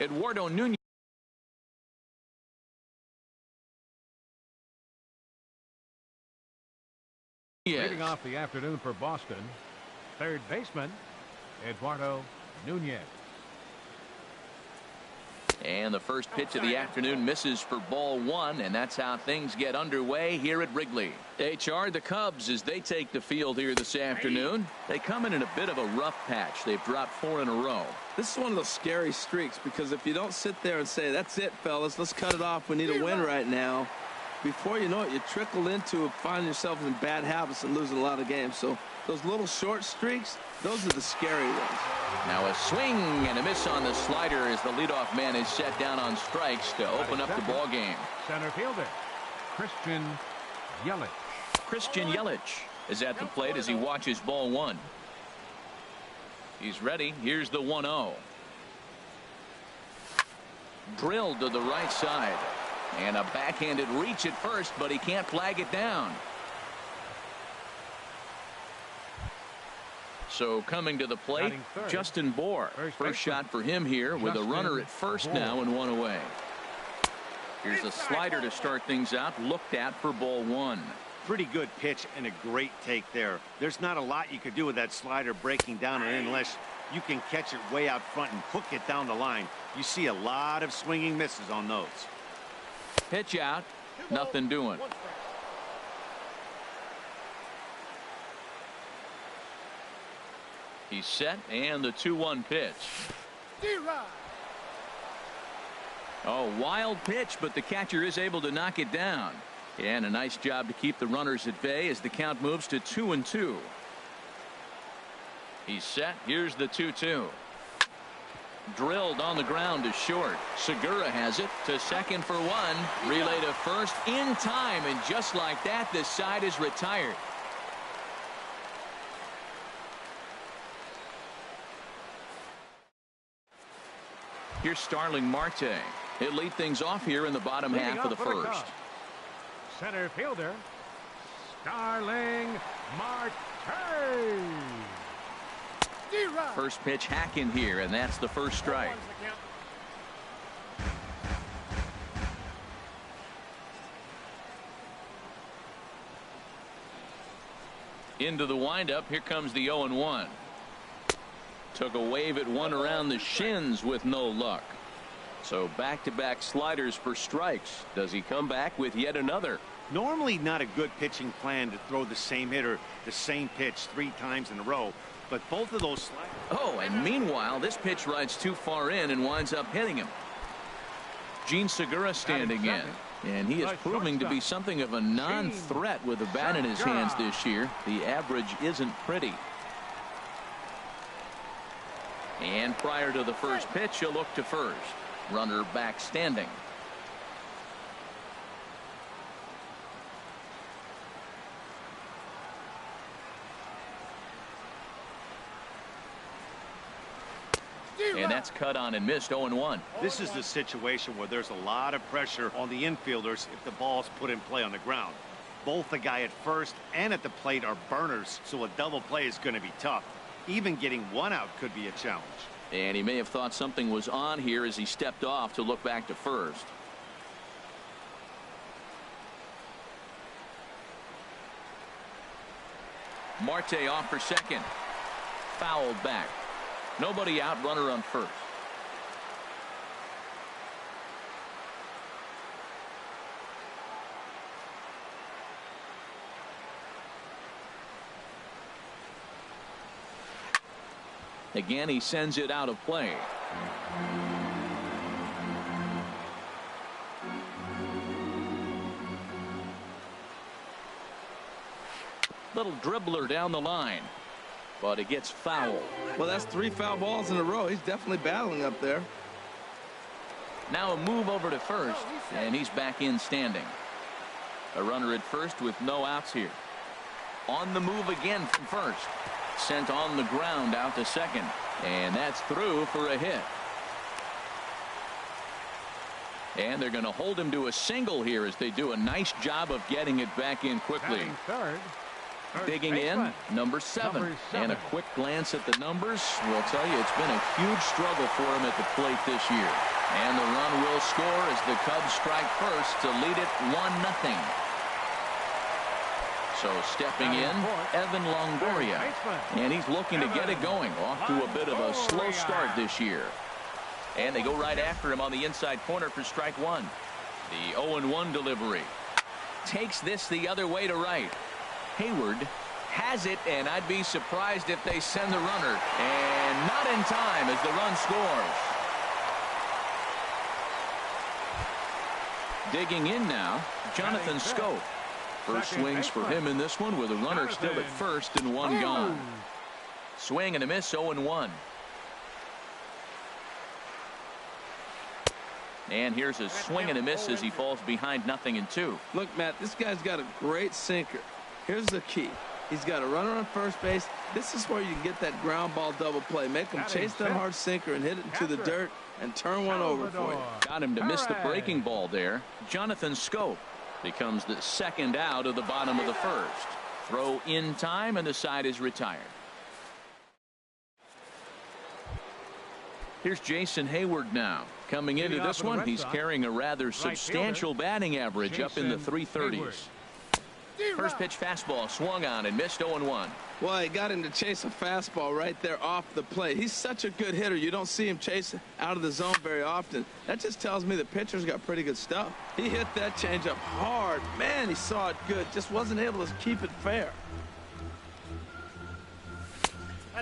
Eduardo Nunez. Leading off the afternoon for Boston, third baseman Eduardo Nunez. And the first pitch of the afternoon misses for ball one, and that's how things get underway here at Wrigley. HR, the Cubs, as they take the field here this afternoon, they come in a bit of a rough patch. They've dropped 4 in a row. This is one of those scary streaks, because if you don't sit there and say, that's it, fellas, let's cut it off, we need a win right now, before you know it, you trickle into finding yourself in bad habits and losing a lot of games. So those little short streaks, those are the scary ones. Now a swing and a miss on the slider as the leadoff man is set down on strikes to open up the ball game. Center fielder Christian Yelich. Christian Yelich is at the plate as he watches ball one. He's ready. Here's the 1-0. Drilled to the right side. And a backhanded reach at first, but he can't flag it down. So coming to the plate, Justin Bour. First shot for him here with a runner at first now and 1 away. Here's a slider to start things out, looked at for ball one. Pretty good pitch and a great take there. There's not a lot you could do with that slider breaking down and in unless you can catch it way out front and hook it down the line. You see a lot of swinging misses on those. Pitch out, nothing doing. He's set, and the 2-1 pitch. Oh, wild pitch, but the catcher is able to knock it down. And a nice job to keep the runners at bay as the count moves to 2-2. He's set. Here's the 2-2. Drilled on the ground to short. Segura has it to second for one. Relay to first in time, and just like that, this side is retired. Here's Starling Marte. He'll lead things off here in the bottom half of the first. Center fielder Starling Marte. First pitch hacking here, and that's the first strike. Into the windup. Here comes the 0-1. Took a wave at one around the shins with no luck. So back-to-back sliders for strikes. Does he come back with yet another? Normally not a good pitching plan to throw the same hitter the same pitch 3 times in a row. But both of those sliders. Oh, and meanwhile, this pitch rides too far in and winds up hitting him. Gene Segura standing in. And he is proving to be something of a non-threat with the bat in his hands this year. The average isn't pretty. And prior to the first pitch, he'll look to first. Runner back standing. And that's cut on and missed. 0-1. This is the situation where there's a lot of pressure on the infielders if the ball's put in play on the ground. Both the guy at first and at the plate are burners, so a double play is going to be tough. Even getting one out could be a challenge. And he may have thought something was on here as he stepped off to look back to first. Marte off for second. Fouled back. Nobody out, runner on first. Again, he sends it out of play. Little dribbler down the line, but it gets fouled. Well, that's 3 foul balls in a row. He's definitely battling up there. Now a move over to first, and he's back in standing. A runner at first with no outs here. On the move again from first. Sent on the ground out to second, and that's through for a hit. And they're going to hold him to a single here as they do a nice job of getting it back in quickly. Third, Digging in, number 7. And a quick glance at the numbers will tell you it's been a huge struggle for him at the plate this year. And the run will score as the Cubs strike first to lead it 1-0. So stepping in, Evan Longoria. And he's looking to get it going. Off to a bit of a slow start this year. And they go right after him on the inside corner for strike 1. The 0-1 delivery. Takes this the other way to right. Hayward has it, and I'd be surprised if they send the runner. And not in time as the run scores. Digging in now, Jonathan Schoop. First swings for him in this one with a runner still at first and one gone. Swing and a miss, 0-1. And here's a swing and a miss as he falls behind 0-2. Look, Matt, this guy's got a great sinker. Here's the key. He's got a runner on first base. This is where you can get that ground ball double play. Make him chase that hard sinker and hit it into the dirt and turn one over for you. Got him to miss the breaking ball there. Jonathan Schoop becomes the second out of the bottom of the first. Throw in time, and the side is retired. Here's Jason Hayward now. Coming into this one, he's carrying a rather substantial batting average up in the 330s. First pitch fastball swung on and missed, 0-1. Well, he got him to chase a fastball right there off the plate. He's such a good hitter. You don't see him chase out of the zone very often. That just tells me the pitcher's got pretty good stuff. He hit that changeup hard. Man, he saw it good. Just wasn't able to keep it fair.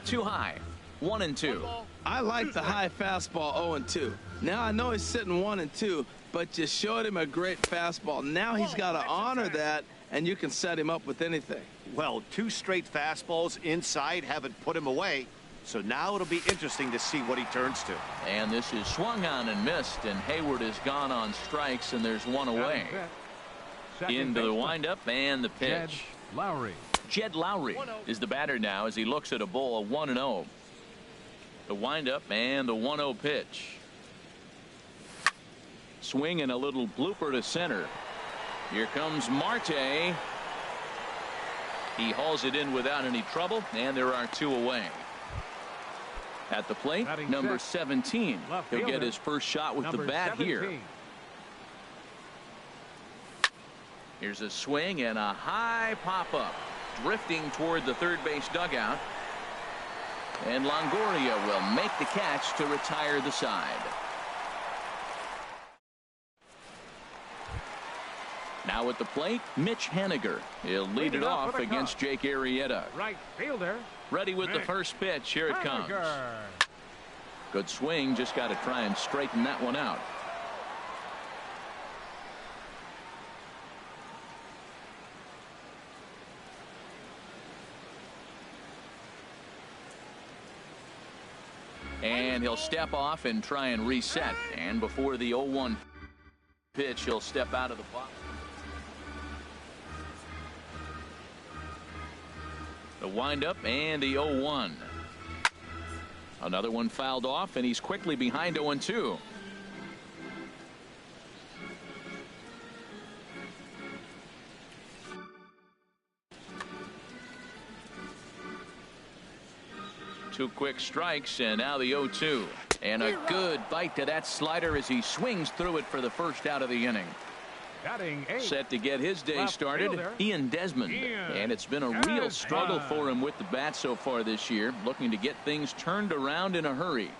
Too high. 1-2. I like the high fastball 0-2. Now I know he's sitting 1-2, but you showed him a great fastball. Now he's got to honor that, and you can set him up with anything. Well, 2 straight fastballs inside haven't put him away. So now it'll be interesting to see what he turns to. And this is swung on and missed, and Hayward has gone on strikes, and there's one away. Into the windup and the pitch. Jed Lowry is the batter now as he looks at a ball of 1-0. The windup and the 1-0 pitch. Swing and a little blooper to center. Here comes Marte. He hauls it in without any trouble, and there are 2 away. At the plate, number 17. He'll get his first shot with the bat here. Here's a swing and a high pop-up. Drifting toward the third base dugout. And Longoria will make the catch to retire the side. Now at the plate, Mitch Haniger. He'll lead it off against Jake Arrieta. Right fielder. Ready with the first pitch. Here it comes. Good swing. Just got to try and straighten that one out. And he'll step off and try and reset. And before the 0-1 pitch, he'll step out of the box. The windup and the 0-1. Another one fouled off, and he's quickly behind 0-2. Two quick strikes, and now the 0-2. And a good bite to that slider as he swings through it for the first out of the inning. Set to get his day started, Ian Desmond. And it's been a real struggle for him with the bat so far this year, looking to get things turned around in a hurry.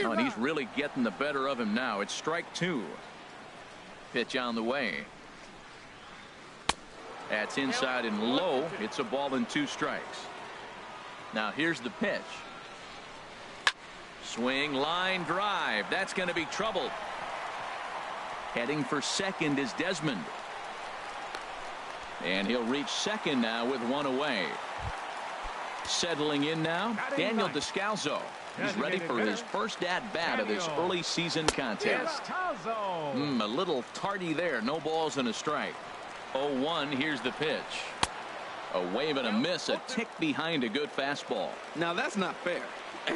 Oh, and he's really getting the better of him now. It's strike 2. Pitch on the way. That's inside and low. It's a ball and 2 strikes. Now here's the pitch. Swing, line drive. That's going to be trouble. Heading for second is Desmond. And he'll reach second now with 1 away. Settling in now, Daniel Descalzo. He's ready for his first at-bat of this early season contest. A little tardy there. No balls and a strike. 0-1. Here's the pitch. A wave and a miss. A tick behind a good fastball. Now that's not fair.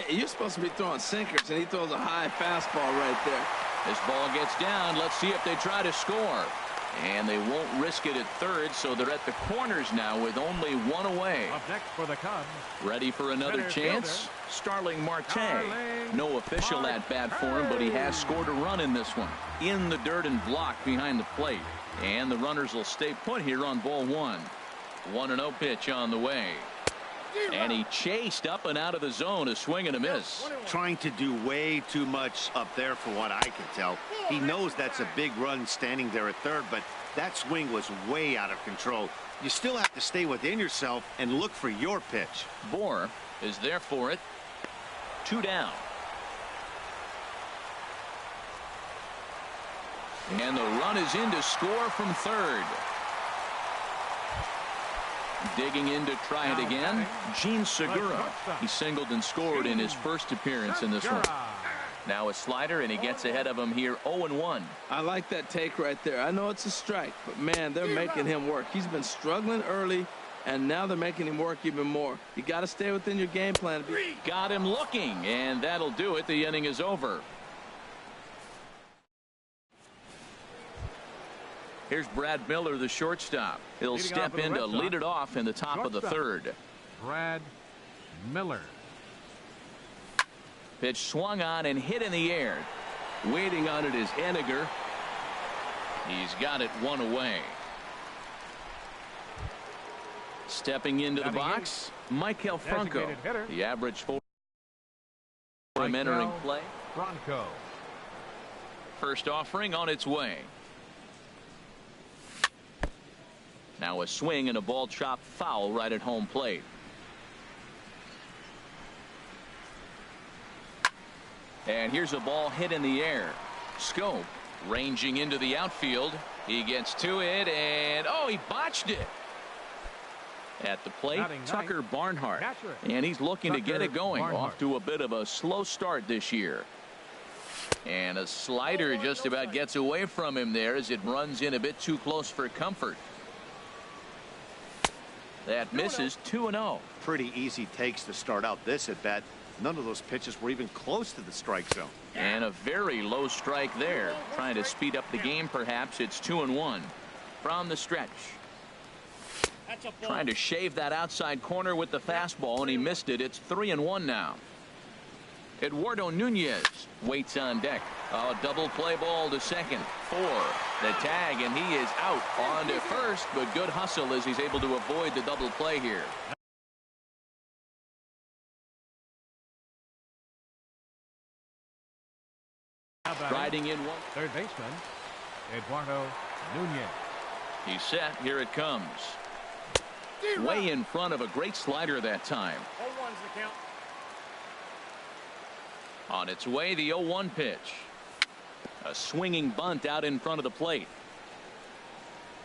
You're supposed to be throwing sinkers, and he throws a high fastball right there. This ball gets down. Let's see if they try to score. And they won't risk it at third, so they're at the corners now with only one away. Up next for the Cubs. Ready for another chance? Starling Marte. No official at bat for him, but he has scored a run in this one. In the dirt and blocked behind the plate. And the runners will stay put here on ball one. 1-0 pitch on the way. And he chased up and out of the zone, a swing and a miss. Trying to do way too much up there for what I can tell. He knows that's a big run standing there at third, but that swing was way out of control. You still have to stay within yourself and look for your pitch. Bohr is there for it. 2 down. And the run is in to score from third. Digging in to try it again, Gene Segura. He singled and scored in his first appearance in this one. Now a slider, and he gets ahead of him here 0-1. I like that take right there. I know it's a strike, but man, they're making him work. He's been struggling early, and now they're making him work even more. You got to stay within your game plan. Got him looking, and that'll do it. The inning is over. Here's Brad Miller, the shortstop. He'll step in to lead it off in the top of the third. Brad Miller. Pitch swung on and hit in the air. Waiting on it is Henniger. He's got it one away. Stepping into the box, Michael Franco. The average for him entering play. Franco. First offering on its way. Now a swing and a ball chopped foul right at home plate. And here's a ball hit in the air. Scope ranging into the outfield. He gets to it, and oh, he botched it. At the plate, Tucker Barnhart. And he's looking to get it going. Off to a bit of a slow start this year. And a slider just about gets away from him there as it runs in a bit too close for comfort. That misses. 2-0. Pretty easy takes to start out this at bat. None of those pitches were even close to the strike zone. And a very low strike there. Trying to speed up the game, perhaps. It's 2-1 from the stretch. Trying to shave that outside corner with the fastball, and he missed it. It's 3-1 now. Eduardo Nunez waits on deck. A double play ball to second. 4. The tag, and he is out on to first, but good hustle as he's able to avoid the double play here. Riding in one. Third baseman, Eduardo Nunez. He's set. Here it comes. Way in front of a great slider that time. 0-1's the count. On its way, the 0-1 pitch. A swinging bunt out in front of the plate.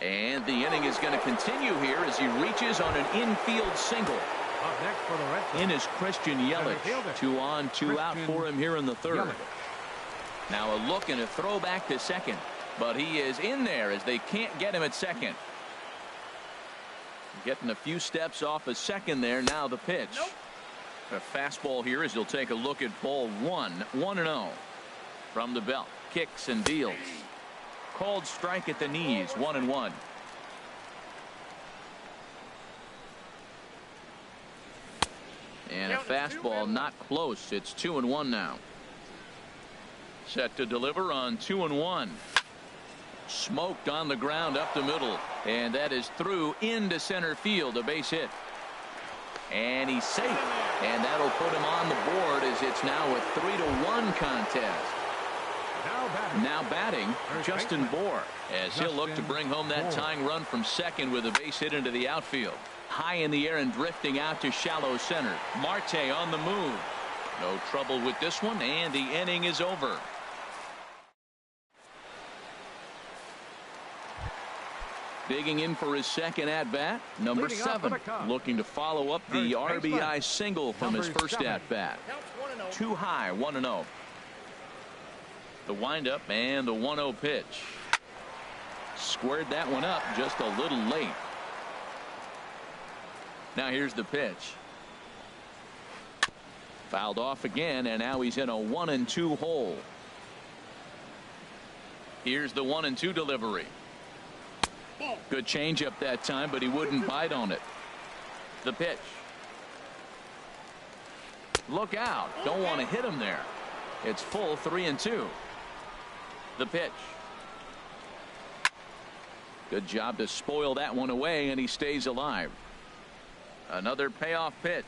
And the inning is going to continue here as he reaches on an infield single. Up next for the Red Sox. In is Christian Yelich. 2 on, 2 out for him here in the third. Now a look and a throw back to second. But he is in there as they can't get him at second. Getting a few steps off a second there. Now the pitch. A fastball here as he'll take a look at ball 1. 1-0 from the belt. Kicks and deals. Called strike at the knees. 1-1. And a fastball not close. It's 2-1 now. Set to deliver on 2-1. Smoked on the ground up the middle, and that is through into center field. A base hit, and he's safe, and that'll put him on the board as it's now a 3-1 contest. Now batting Justin Bohr as he'll look to bring home that tying run from second with a base hit into the outfield. High in the air and drifting out to shallow center. Marte on the move. No trouble with this one, and the inning is over. Digging in for his second at-bat, number 7, looking to follow up the RBI single from his first at-bat. Too high, 1-0. The windup and the 1-0 pitch. Squared that one up just a little late. Now here's the pitch. Fouled off again, and now he's in a 1-2 hole. Here's the 1-2 delivery. Good changeup that time, but he wouldn't bite on it. The pitch. Look out. Don't want to hit him there. It's full 3-2. The pitch. Good job to spoil that one away, and he stays alive. Another payoff pitch.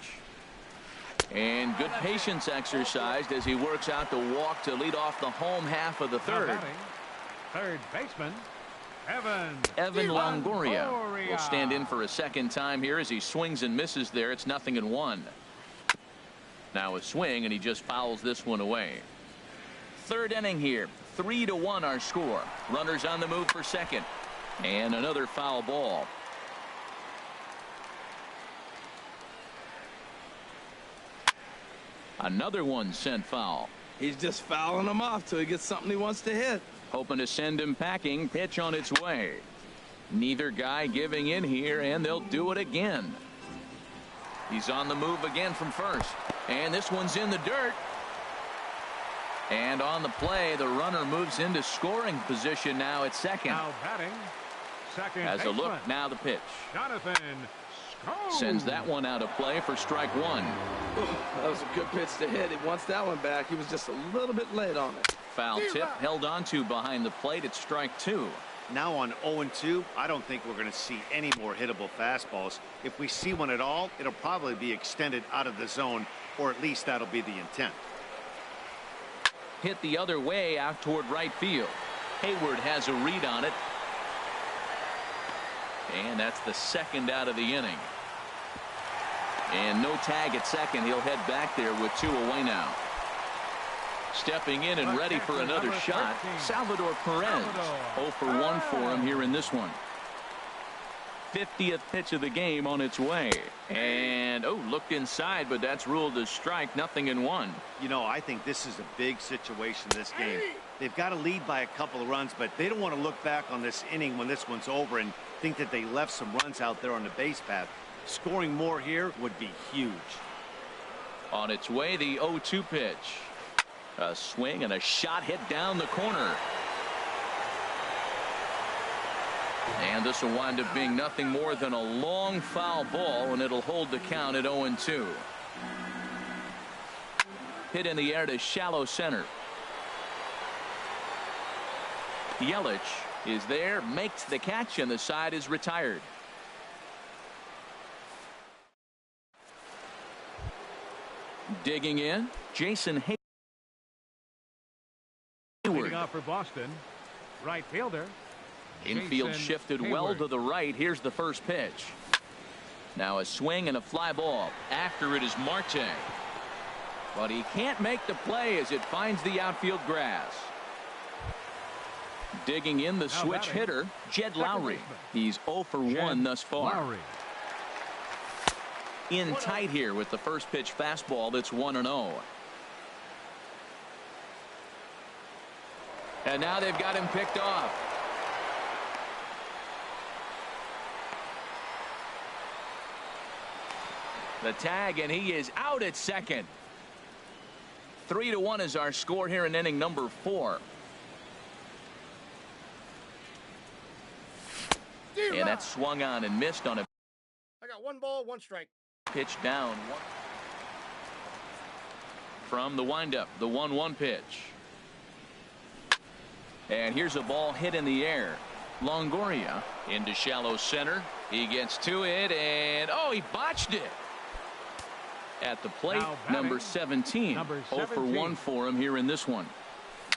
And good patience exercised as he works out the walk to lead off the home half of the third. Third baseman, Evan Longoria will stand in for a second time here as he swings and misses there. It's 0-1. Now a swing, and he just fouls this one away. Third inning here. 3-1 our score. Runners on the move for second. And another foul ball. Another one sent foul. He's just fouling them off till he gets something he wants to hit. Hoping to send him packing. Pitch on its way. Neither guy giving in here, and they'll do it again. He's on the move again from first. And this one's in the dirt. And on the play, the runner moves into scoring position now at second. Now batting, second As a look, baseman, now the pitch. Jonathan Schoen. Sends that one out of play for strike one. That was a good pitch to hit. He wants that one back. He was just a little bit late on it. Foul tip held on to behind the plate. It's strike two. Now on 0-2, I don't think we're going to see any more hittable fastballs. If we see one at all, it'll probably be extended out of the zone, or at least that'll be the intent. Hit the other way out toward right field. Hayward has a read on it. And that's the second out of the inning. And no tag at second. He'll head back there with two away now. Stepping in and ready for another shot, Salvador Perez. 0 for 1 for him here in this one. 50th pitch of the game on its way. And looked inside, but that's ruled as strike. 0-1. You know, I think this is a big situation, this game. They've got to lead by a couple of runs, but they don't want to look back on this inning when this one's over and think that they left some runs out there on the base path. Scoring more here would be huge. On its way, the 0-2 pitch. A swing and a shot hit down the corner. And this will wind up being nothing more than a long foul ball, and it'll hold the count at 0-2. Hit in the air to shallow center. Yelich is there, makes the catch, and the side is retired. Digging in, Jason Hayward. Leading off for Boston, right fielder. Infield Jason shifted Hayward. well to the right. Here's the first pitch. Now a swing and a fly ball. After it is Marte. But he can't make the play as it finds the outfield grass. Digging in, the switch hitter, Jed Lowry. He's 0 for 1 thus far. Lowry. In tight here with the first pitch fastball that's 1-0. And now they've got him picked off. The tag, and he is out at second. 3-1 is our score here in inning number 4. And that's swung on and missed on a I got 1 ball, 1 strike. pitch down. From the windup, the 1-1 pitch. And here's a ball hit in the air. Longoria into shallow center. He gets to it, and he botched it. At the plate, number 17. 0 for 1 for him here in this one.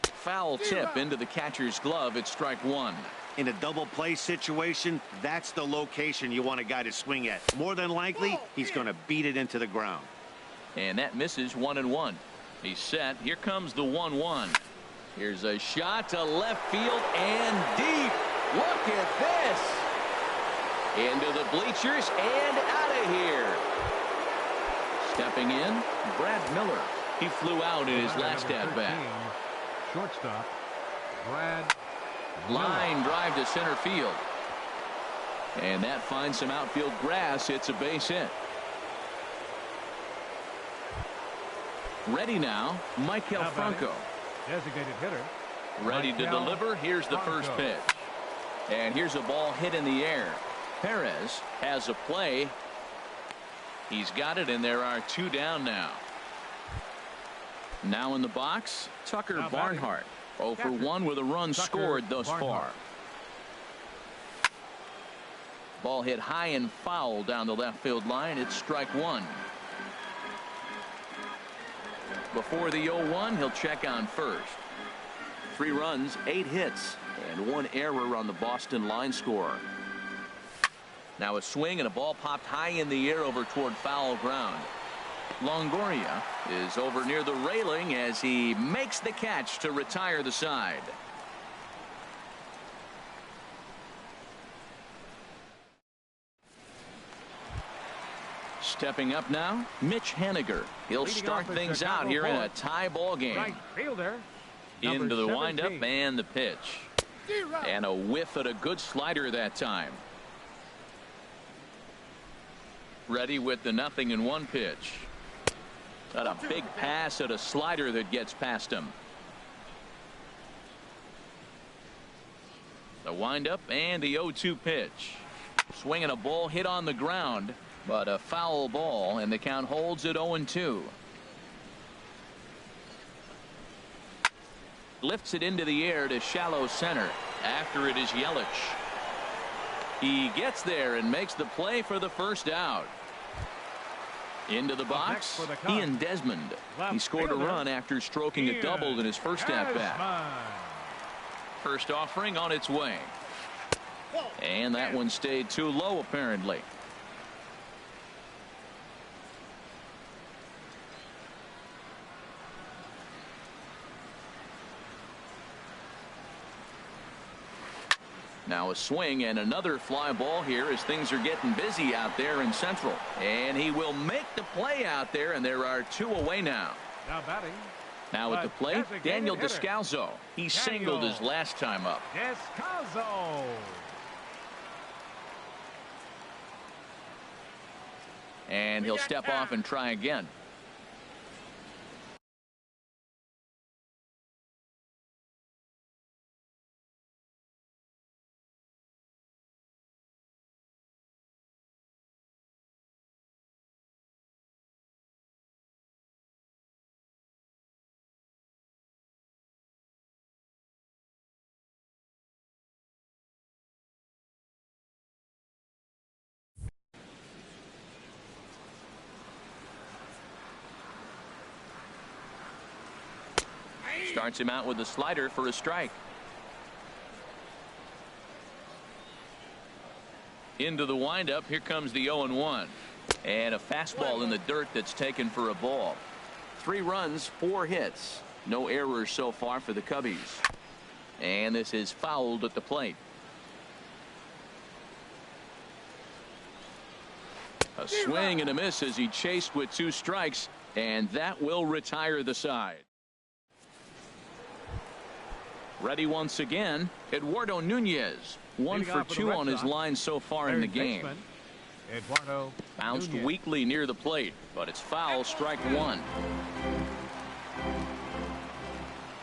Foul tip into the catcher's glove. It's strike one. In a double play situation, that's the location you want a guy to swing at. More than likely, he's going to beat it into the ground. And that misses 1-1. He's set. Here comes the 1-1. Here's a shot to left field and deep. Look at this. Into the bleachers and out of here. Stepping in, Brad Miller. He flew out in his last at bat. Shortstop, Brad Line drive to center field. And that finds some outfield grass. It's a base hit. Ready now, Michael Franco. Designated hitter. Ready to deliver. Here's the first pitch. And here's a ball hit in the air. Perez has a play. He's got it, and there are 2 down now. Now in the box, Tucker Barnhart. 0 for 1 with a run scored thus far. Ball hit high and foul down the left field line. It's strike 1. Before the 0-1, he'll check on first. 3 runs, 8 hits, and 1 error on the Boston line score. Now a swing and a ball popped high in the air over toward foul ground. Longoria is over near the railing as he makes the catch to retire the side. Stepping up now, Mitch Haniger. He'll start things out here in a tie ball game. Right fielder, into the 17. windup and the pitch. And a whiff at a good slider that time. Ready with the 0-1 pitch. Got a big pass at a slider that gets past him. The windup and the 0-2 pitch. Swinging a ball hit on the ground, but a foul ball, and the count holds at 0-2. Lifts it into the air to shallow center. After it is Yelich. He gets there and makes the play for the first out. Into the box, Ian Desmond. He scored a run after stroking a double in his first at-bat. First offering on its way. And that one stayed too low, apparently. Now a swing and another fly ball here as things are getting busy out there in Central. And he will make the play out there, and there are 2 away now. Now batting. Now at the plate, Daniel Descalso. He singled his last time up. Descalso. And he'll step off and try again. Starts him out with a slider for a strike. Into the windup. Here comes the 0-1. And a fastball in the dirt that's taken for a ball. 3 runs, 4 hits. No errors so far for the Cubbies. And this is fouled at the plate. A swing and a miss as he chased with 2 strikes. And that will retire the side. Ready once again, Eduardo Nunez. 1 for 2 on his line so far in the game. Eduardo bounced Nunez. weakly near the plate, but it's foul, strike 1.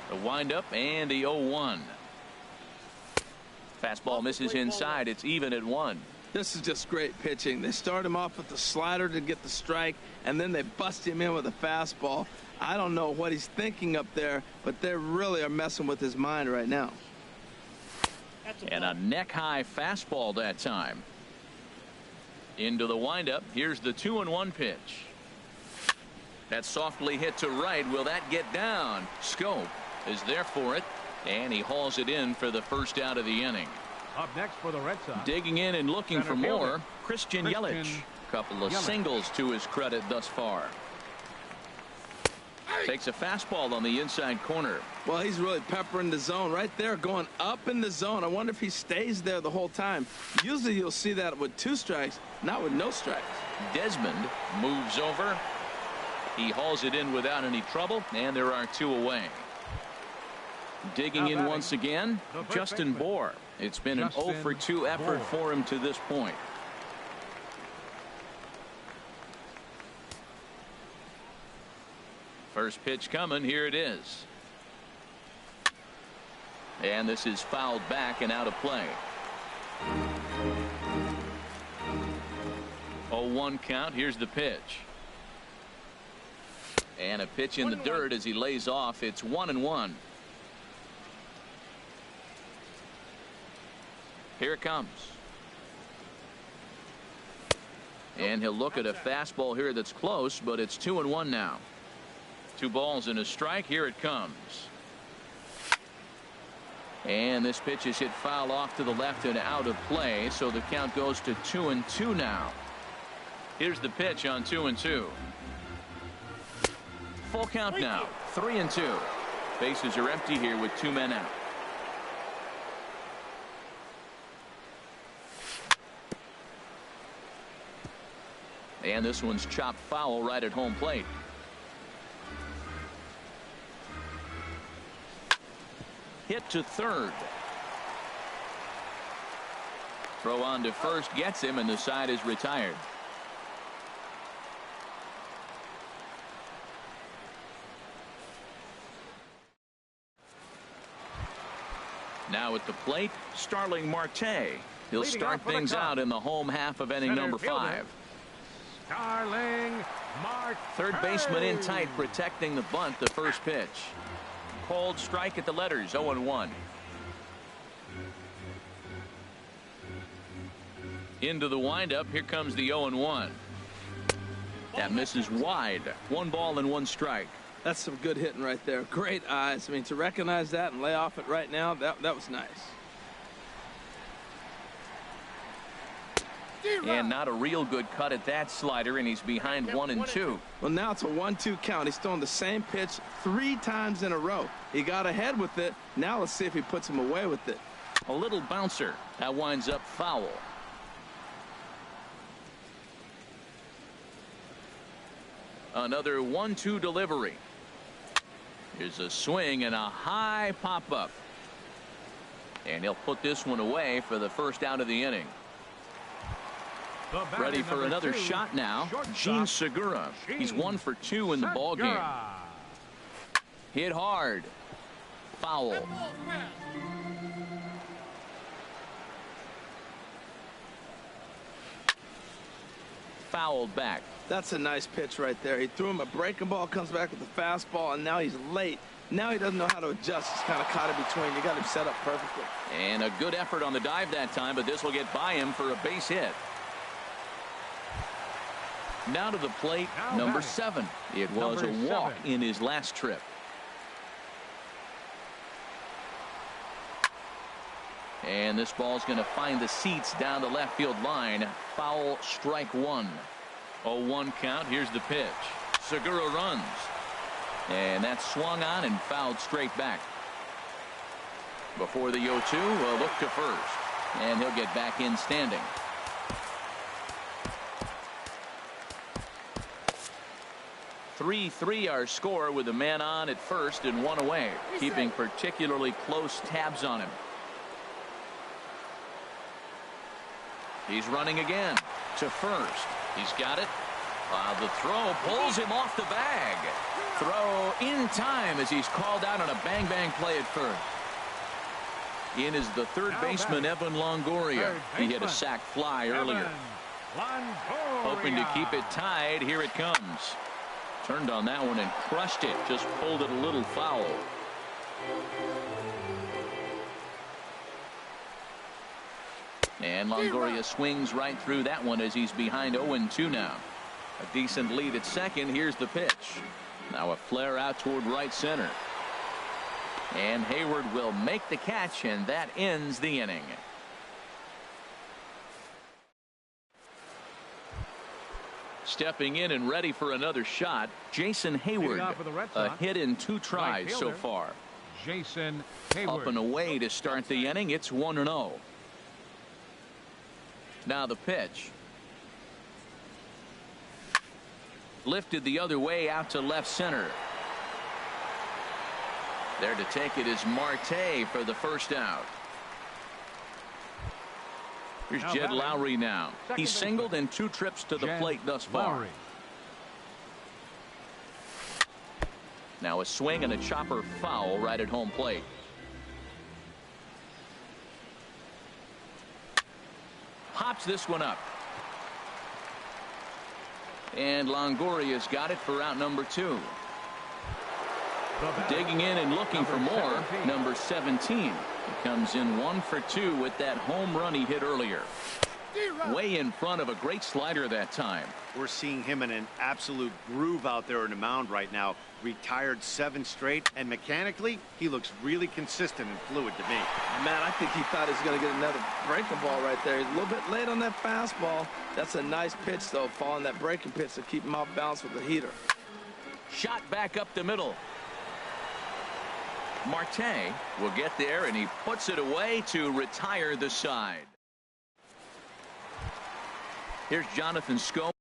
The windup and the 0-1. Fastball misses inside. It's even at 1. This is just great pitching. They start him off with the slider to get the strike, and then they bust him in with a fastball. I don't know what he's thinking up there, but they really are messing with his mind right now. And a neck-high fastball that time. Into the windup. Here's the 2-1 pitch. That's softly hit to right. Will that get down? Scope is there for it, and he hauls it in for the first out of the inning. Up next for the Red Sox. Digging in and looking for more, Christian Yelich. Couple of Yelich. singles to his credit thus far. Takes a fastball on the inside corner. Well, he's really peppering the zone right there, going up in the zone. I wonder if he stays there the whole time. Usually you'll see that with 2 strikes, not with no strikes. Desmond moves over. He hauls it in without any trouble, and there are 2 away. Digging in once again, Justin Bohr. It's been an 0 for 2 effort for him to this point. First pitch coming. Here it is. And this is fouled back and out of play. 0-1 count. Here's the pitch. And a pitch in the dirt as he lays off. It's 1-1. Here it comes. And he'll look at a fastball here that's close, but it's 2-1 now. 2 balls and a strike. Here it comes. And this pitch is hit foul off to the left and out of play, so the count goes to 2-2 now. Here's the pitch on 2-2. Full count now. 3-2. Bases are empty here with 2 men out. And this one's chopped foul right at home plate. Hit to third. Throw on to first gets him, and the side is retired. Now at the plate, Starling Marte. He'll start things out in the home half of inning number 5. Starling Marte. Third baseman in tight, protecting the bunt. The first pitch. Cold strike at the letters. 0-1. Into the windup. Here comes the 0-1. That misses wide. 1 ball and 1 strike. That's some good hitting right there. Great eyes. I mean, to recognize that and lay off it right now, that was nice. And not a real good cut at that slider, and he's behind 1-2. Well, now it's a 1-2 count. He's throwing the same pitch 3 times in a row. He got ahead with it. Now let's see if he puts him away with it. A little bouncer. That winds up foul. Another 1-2 delivery. Here's a swing and a high pop-up. And he'll put this one away for the first out of the inning. Ready for another shot now. Gene Segura. He's 1 for 2 in the ball game. Hit hard. Foul. Fouled back. That's a nice pitch right there. He threw him a breaking ball, comes back with a fastball, and now he's late. Now he doesn't know how to adjust. He's kind of caught in between. You got him set up perfectly. And a good effort on the dive that time, but this will get by him for a base hit. Now to the plate, number 7. It was a walk in his last trip. And this ball's going to find the seats down the left field line. Foul, strike 1. 0-1 count. Here's the pitch. Segura runs. And that's swung on and fouled straight back. Before the 0-2, a look to first. And he'll get back in standing. (3-3) our score with a man on at first and 1 away, keeping particularly close tabs on him. He's running again to first. He's got it. The throw pulls him off the bag. Throw in time as he's called out on a bang play at first. In is the third baseman, Evan Longoria. He hit a sac fly earlier. Hoping to keep it tied. Here it comes. Turned on that one and crushed it. Just pulled it a little foul. And Longoria swings right through that one as he's behind 0-2 now. A decent lead at second. Here's the pitch. Now a flare out toward right center. And Hayward will make the catch, and that ends the inning. Stepping in and ready for another shot, Jason Hayward. A hit in 2 tries so far. Jason Hayward. Up and away to start the inning. It's 1-0. Now the pitch. Lifted the other way out to left center. There to take it is Marte for the first out. Here's Jed Lowry now. He's singled in 2 trips to the plate thus far. Now a swing and a chopper foul right at home plate. Pops this one up. And Longoria's got it for out number 2. Digging in and looking for more, number 17. He comes in 1 for 2 with that home run he hit earlier. Way in front of a great slider that time. We're seeing him in an absolute groove out there in the mound right now. Retired 7 straight, and mechanically, he looks really consistent and fluid to me. Man, I think he thought he was going to get another breaking ball right there. He's a little bit late on that fastball. That's a nice pitch, though, following that breaking pitch to keep him off balance with the heater. Shot back up the middle. Marte will get there, and he puts it away to retire the side. Here's Jonathan Scope.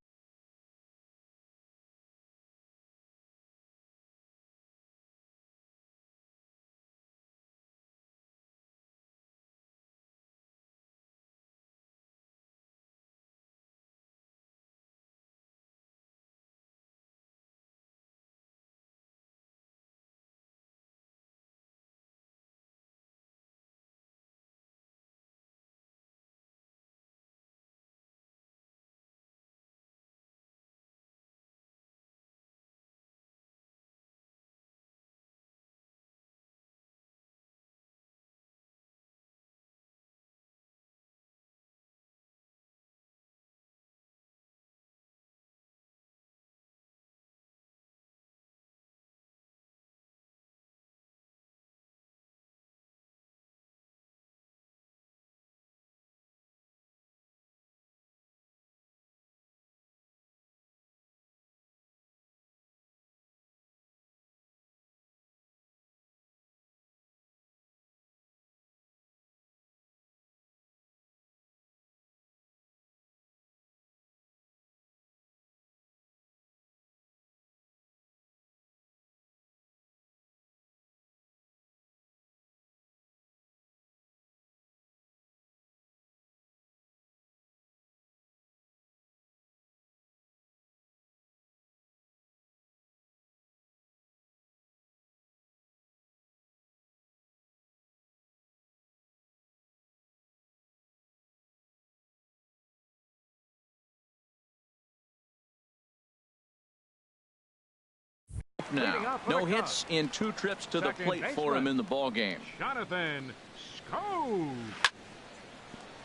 Now, no hits in 2 trips to the plate for him in the ball game. Jonathan Scope.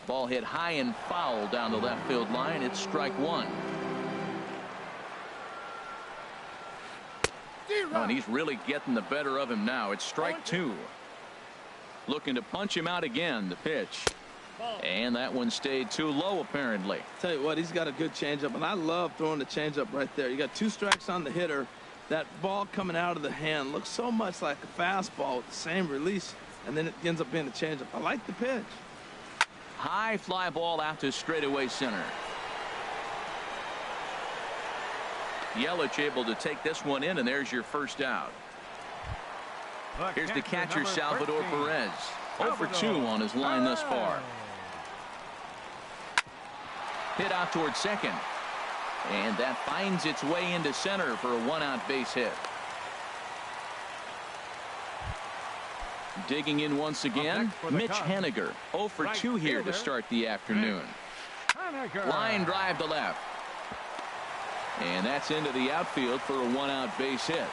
Ball hit high and foul down the left field line. It's strike 1. Oh, and he's really getting the better of him now. It's strike 2. Looking to punch him out again. The pitch. And that one stayed too low, apparently. Tell you what, he's got a good changeup, and I love throwing the changeup right there. You got 2 strikes on the hitter. That ball coming out of the hand looks so much like a fastball with the same release, and then it ends up being a changeup. I like the pitch. High fly ball out to straightaway center. Yelich able to take this one in, and there's your first out. Here's the catcher, Salvador Perez. 0 for 2 on his line thus far. Hit out towards second. And that finds its way into center for a 1-out base hit. Digging in once again, Mitch Haniger. 0 for 2 here to start the afternoon. Line drive to left. And that's into the outfield for a 1-out base hit.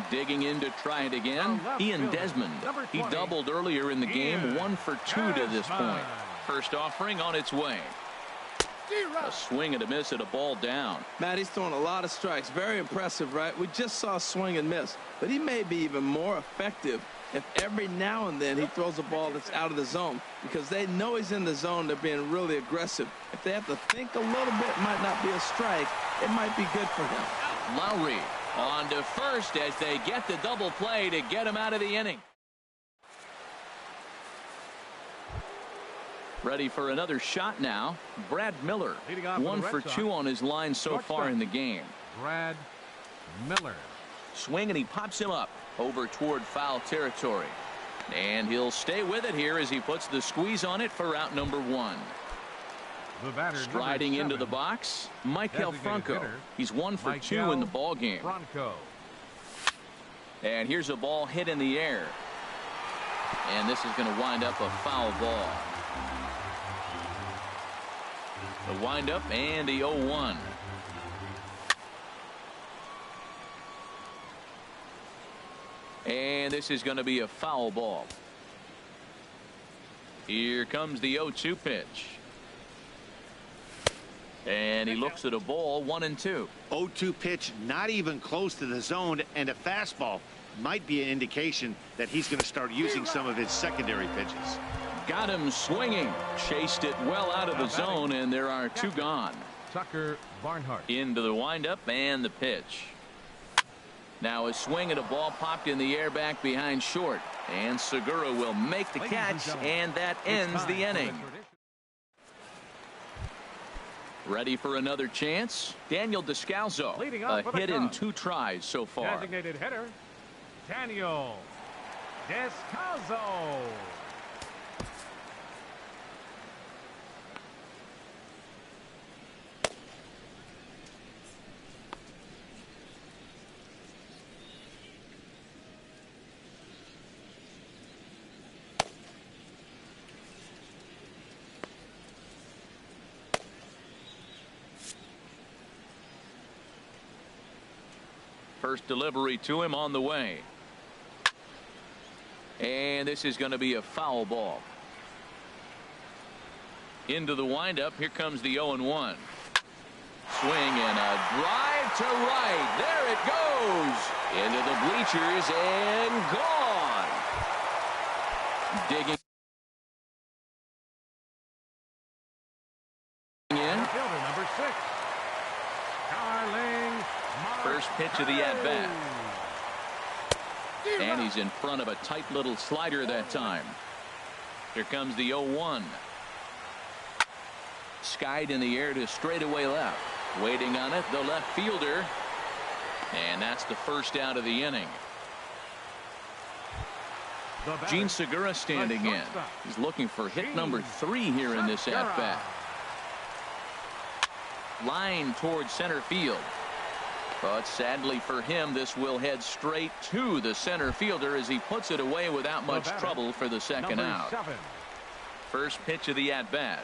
Digging in to try it again, Ian Desmond. He doubled earlier in the game, 1 for 2 to this point. First offering on its way. A swing and a miss at a ball down. Matt, he's throwing a lot of strikes. Very impressive, right? We just saw a swing and miss, but he may be even more effective if every now and then he throws a ball that's out of the zone, because they know he's in the zone. They're being really aggressive. If they have to think a little bit, it might not be a strike. It might be good for him. Lowry on to first as they get the double play to get him out of the inning. Ready for another shot now. Brad Miller. 1 for 2 on his line so far in the game. Brad Miller. Swing, and he pops him up over toward foul territory. And he'll stay with it here as he puts the squeeze on it for out number 1. The batter, striding into the box, Michael Franco. He's 1 for 2 in the ball game. Franco. And here's a ball hit in the air. And this is going to wind up a foul ball. The windup and the 0-1. And this is going to be a foul ball. Here comes the 0-2 pitch. And he looks at a ball, 1-2. 0-2 pitch, not even close to the zone, and a fastball might be an indication that he's going to start using some of his secondary pitches. Got him swinging. Chased it well out of the zone, and there are two gone. Tucker Barnhart. Into the windup and the pitch. Now a swing and a ball popped in the air back behind short. And Segura will make the catch, and that ends the inning. Ready for another chance? Daniel Descalzo. A hit in 2 tries so far. Designated hitter, Daniel Descalzo. First delivery to him on the way. And this is going to be a foul ball. Into the windup. Here comes the 0-1. Swing and a drive to right. There it goes. Into the bleachers and gone. Digging in. Fielder number 6. First pitch of the at-bat. And he's in front of a tight little slider that time. Here comes the 0-1. Skied in the air to straightaway left. Waiting on it, the left fielder. And that's the first out of the inning. Gene Segura standing in. He's looking for hit number 3 here in this at-bat. Line towards center field. But sadly for him, this will head straight to the center fielder as he puts it away without much trouble for the second out. First pitch of the at-bat.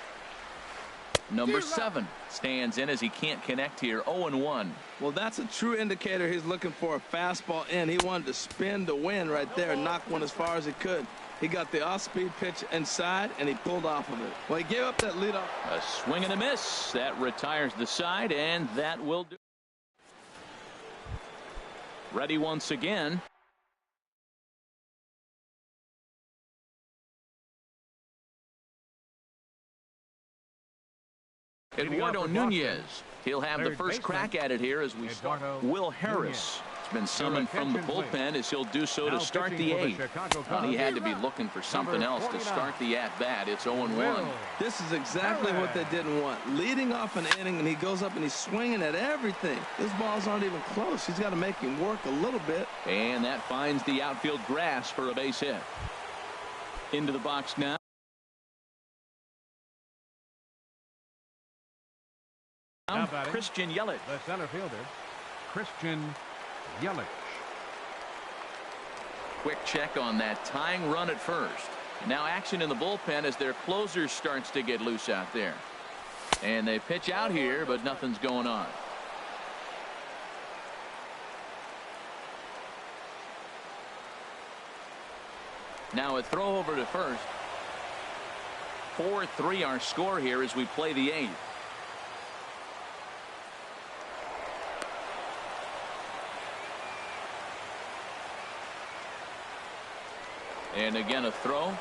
Number 7 stands in as he can't connect here. 0-1. Well, that's a true indicator he's looking for a fastball in. He wanted to spin to win right there and knock one as far as he could. He got the off-speed pitch inside, and he pulled off of it. Well, he gave up that leadoff. A swing and a miss. That retires the side, and that will do. Ready once again. Eduardo Nunez. He'll have the first crack at it here as we start. Will Harris has been summoned from the bullpen as he'll do so to start the 8th. He had to be looking for something else to start the at-bat. It's 0-1. This is exactly what they didn't want. Leading off an inning, and he goes up and he's swinging at everything. His balls aren't even close. He's got to make him work a little bit. And that finds the outfield grass for a base hit. Into the box now. Christian Yelich. The center fielder, Christian Yelich. Quick check on that tying run at first. Now action in the bullpen as their closer starts to get loose out there. And they pitch out here, but nothing's going on. Now a throw over to first. 4-3 our score here as we play the 8th. And again a throw.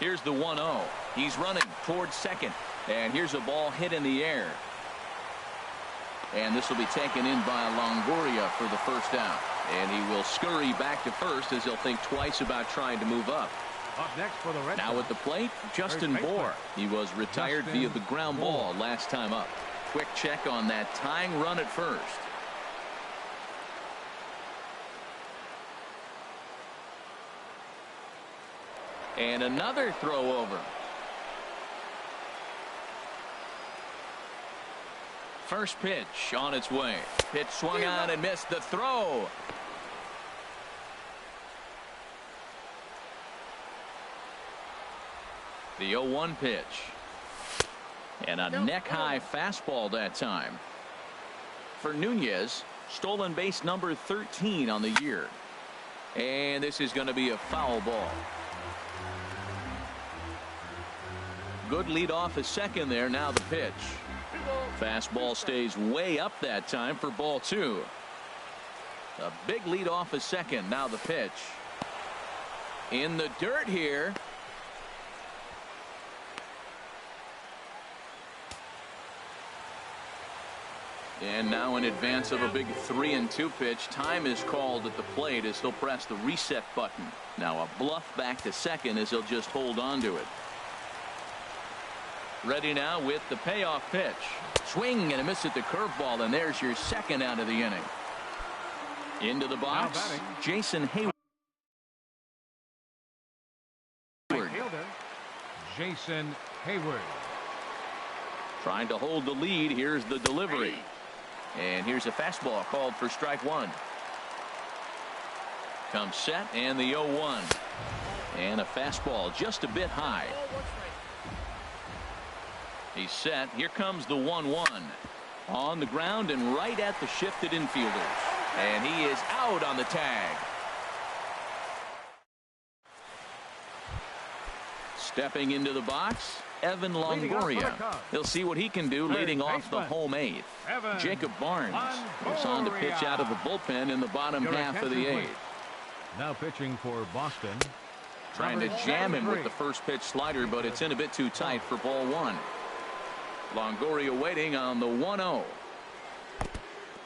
Here's the 1-0. He's running towards second. And here's a ball hit in the air. And this will be taken in by Longoria for the first out. And he will scurry back to first as he'll think twice about trying to move up. Up next for the Red now Sox, at the plate, Justin Bour. He was retired via the ground ball last time up. Quick check on that tying run at first. And another throw over. First pitch on its way. Pitch swung on and missed the throw. The 0-1 pitch. And a neck-high fastball that time. For Nunez, stolen base number 13 on the year. And this is going to be a foul ball. Good lead off at second there. Now the pitch. Fastball stays way up that time for ball 2. A big lead off at second. Now the pitch. In the dirt here. And now in advance of a big 3-2 pitch, time is called at the plate as he'll press the reset button. Now a bluff back to second as he'll just hold on to it. Ready now with the payoff pitch. Swing and a miss at the curveball, and there's your second out of the inning. Into the box, Jason Hayward. Jason Hayward. Trying to hold the lead. Here's the delivery. And here's a fastball called for strike 1. Comes set and the 0-1. And a fastball just a bit high. He's set. Here comes the 1-1. On the ground and right at the shifted infielders. And he is out on the tag. Stepping into the box, Evan Longoria. He'll see what he can do leading off the home 8th. Jacob Barnes moves on to pitch out of the bullpen in the bottom half of the 8th. Now pitching for Boston. Trying to jam him with the first pitch slider, but it's in a bit too tight for ball 1. Longoria waiting on the 1-0.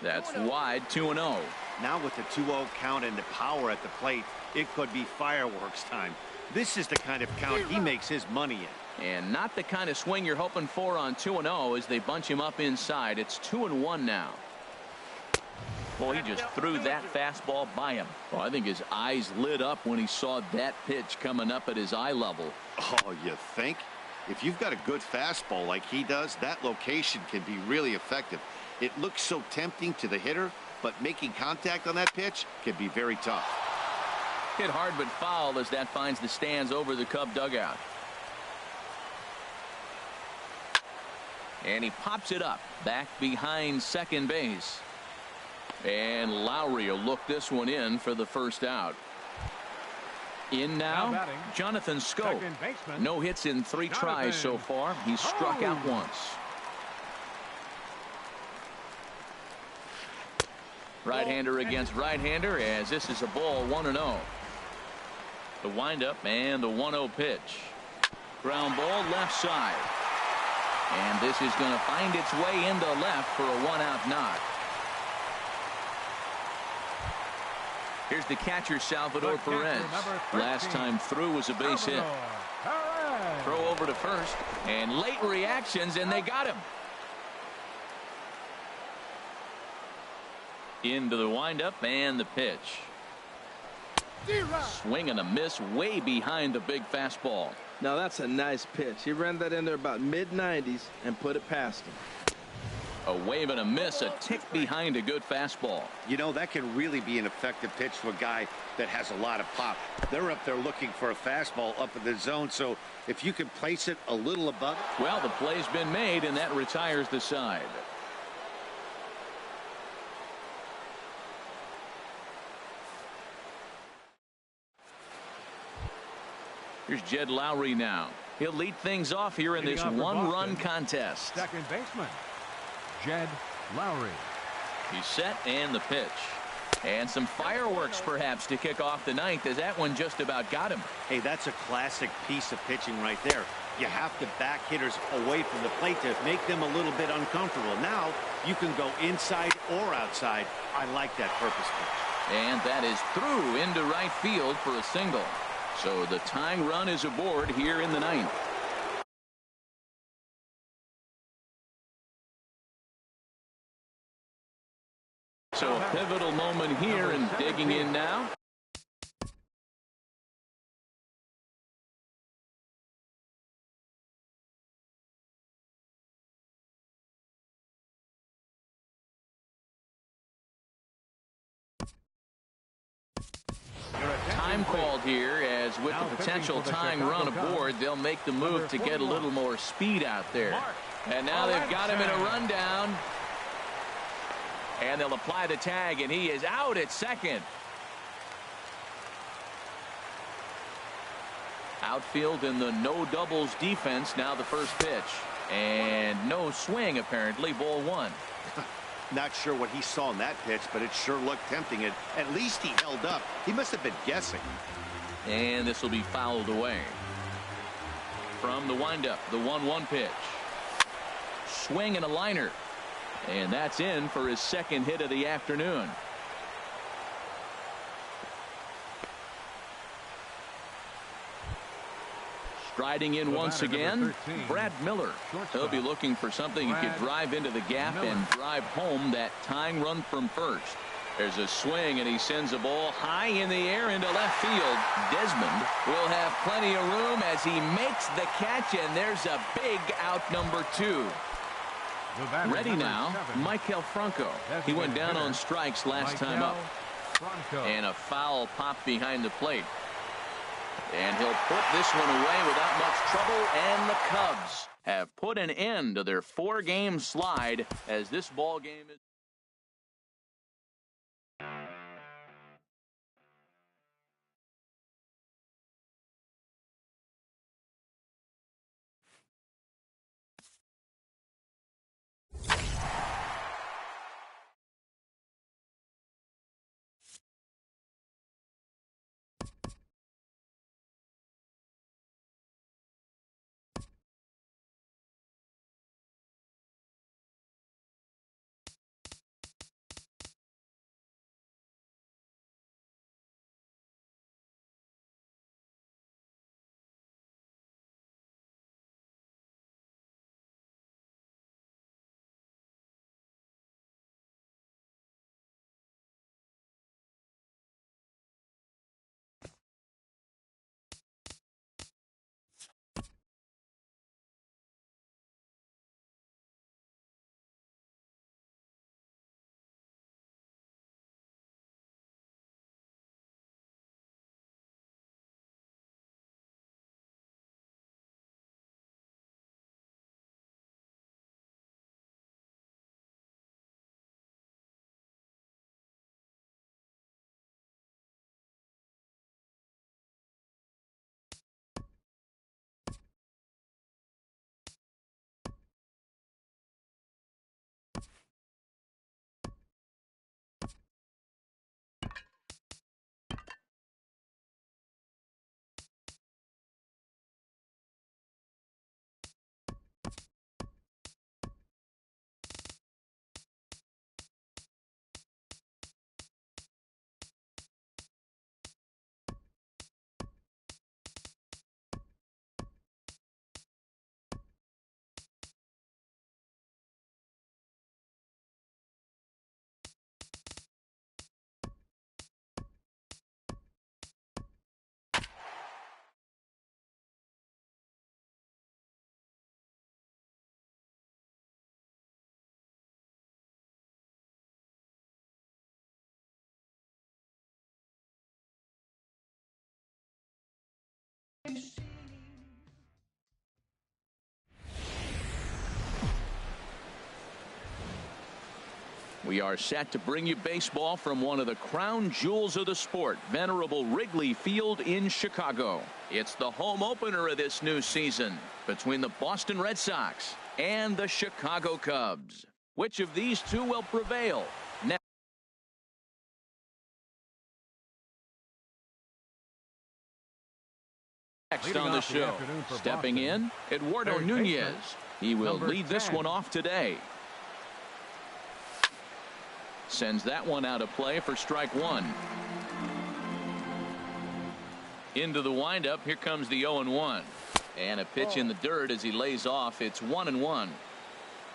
That's wide, 2-0. Now with the 2-0 count and the power at the plate, it could be fireworks time. This is the kind of count he makes his money in. And not the kind of swing you're hoping for on 2-0 as they bunch him up inside. It's 2-1 now. Boy, he just threw that fastball by him. Well, I think his eyes lit up when he saw that pitch coming up at his eye level. Oh, you think? If you've got a good fastball like he does, that location can be really effective. It looks so tempting to the hitter, but making contact on that pitch can be very tough. Hit hard but foul as that finds the stands over the Cub dugout. And he pops it up back behind second base. And Lowry will look this one in for the first out. In now, Jonathan Scope. No hits in 3 tries so far. He's struck out once. Right-hander against right-hander as this is a ball 1-0. The windup and the 1-0 pitch. Ground ball left side. And this is going to find its way into left for a 1-out knock. Here's the catcher, Salvador Perez. Last time through was a base hit. Throw over to first. And late reactions, and they got him. Into the windup and the pitch. Swing and a miss way behind the big fastball. Now that's a nice pitch. He ran that in there about mid-90s and put it past him. A wave and a miss, a tick behind a good fastball. You know, that can really be an effective pitch to a guy that has a lot of pop. They're up there looking for a fastball up in the zone, so if you can place it a little above it. Well, the play's been made, and that retires the side. Here's Jed Lowry now. He'll lead things off here in this one-run contest. Second baseman, Jed Lowry. He's set and the pitch. And some fireworks perhaps to kick off the ninth as that one just about got him. Hey, that's a classic piece of pitching right there. You have to back hitters away from the plate to make them a little bit uncomfortable. Now you can go inside or outside. I like that purpose pitch. And that is through into right field for a single. So the tying run is aboard here in the ninth. So a pivotal moment here and digging in now. Time time called here, as with Now the potential pitching for the tying Chicago run aboard, they'll make the move to get a little more speed out there. And now they've got him in a rundown. And they'll apply the tag, and he is out at second. Outfield in the no doubles defense. Now the first pitch. And no swing, apparently. Ball one. Not sure what he saw in that pitch, but it sure looked tempting. At least he held up. He must have been guessing. And this will be fouled away. From the windup, the 1-1 pitch. Swing and a liner. And that's in for his second hit of the afternoon. Striding in once again, Brad Miller. He'll be looking for something he could drive into the gap and drive home that tying run from first. There's a swing, and he sends a ball high in the air into left field. Desmond will have plenty of room as he makes the catch, and there's a big out, number 2. Ready now, Michael Franco. He went down on strikes last time up. And a foul pop behind the plate. And he'll put this one away without much trouble, and the Cubs have put an end to their 4-game slide as this ball game is. We are set to bring you baseball from one of the crown jewels of the sport, venerable Wrigley Field in Chicago. It's the home opener of this new season between the Boston Red Sox and the Chicago Cubs. Which of these two will prevail? Next on the show, stepping in, Eduardo Nunez. He will lead this one off today. Sends that one out of play for strike one. Into the windup. Here comes the 0-1. And a pitch in the dirt as he lays off. It's 1-1.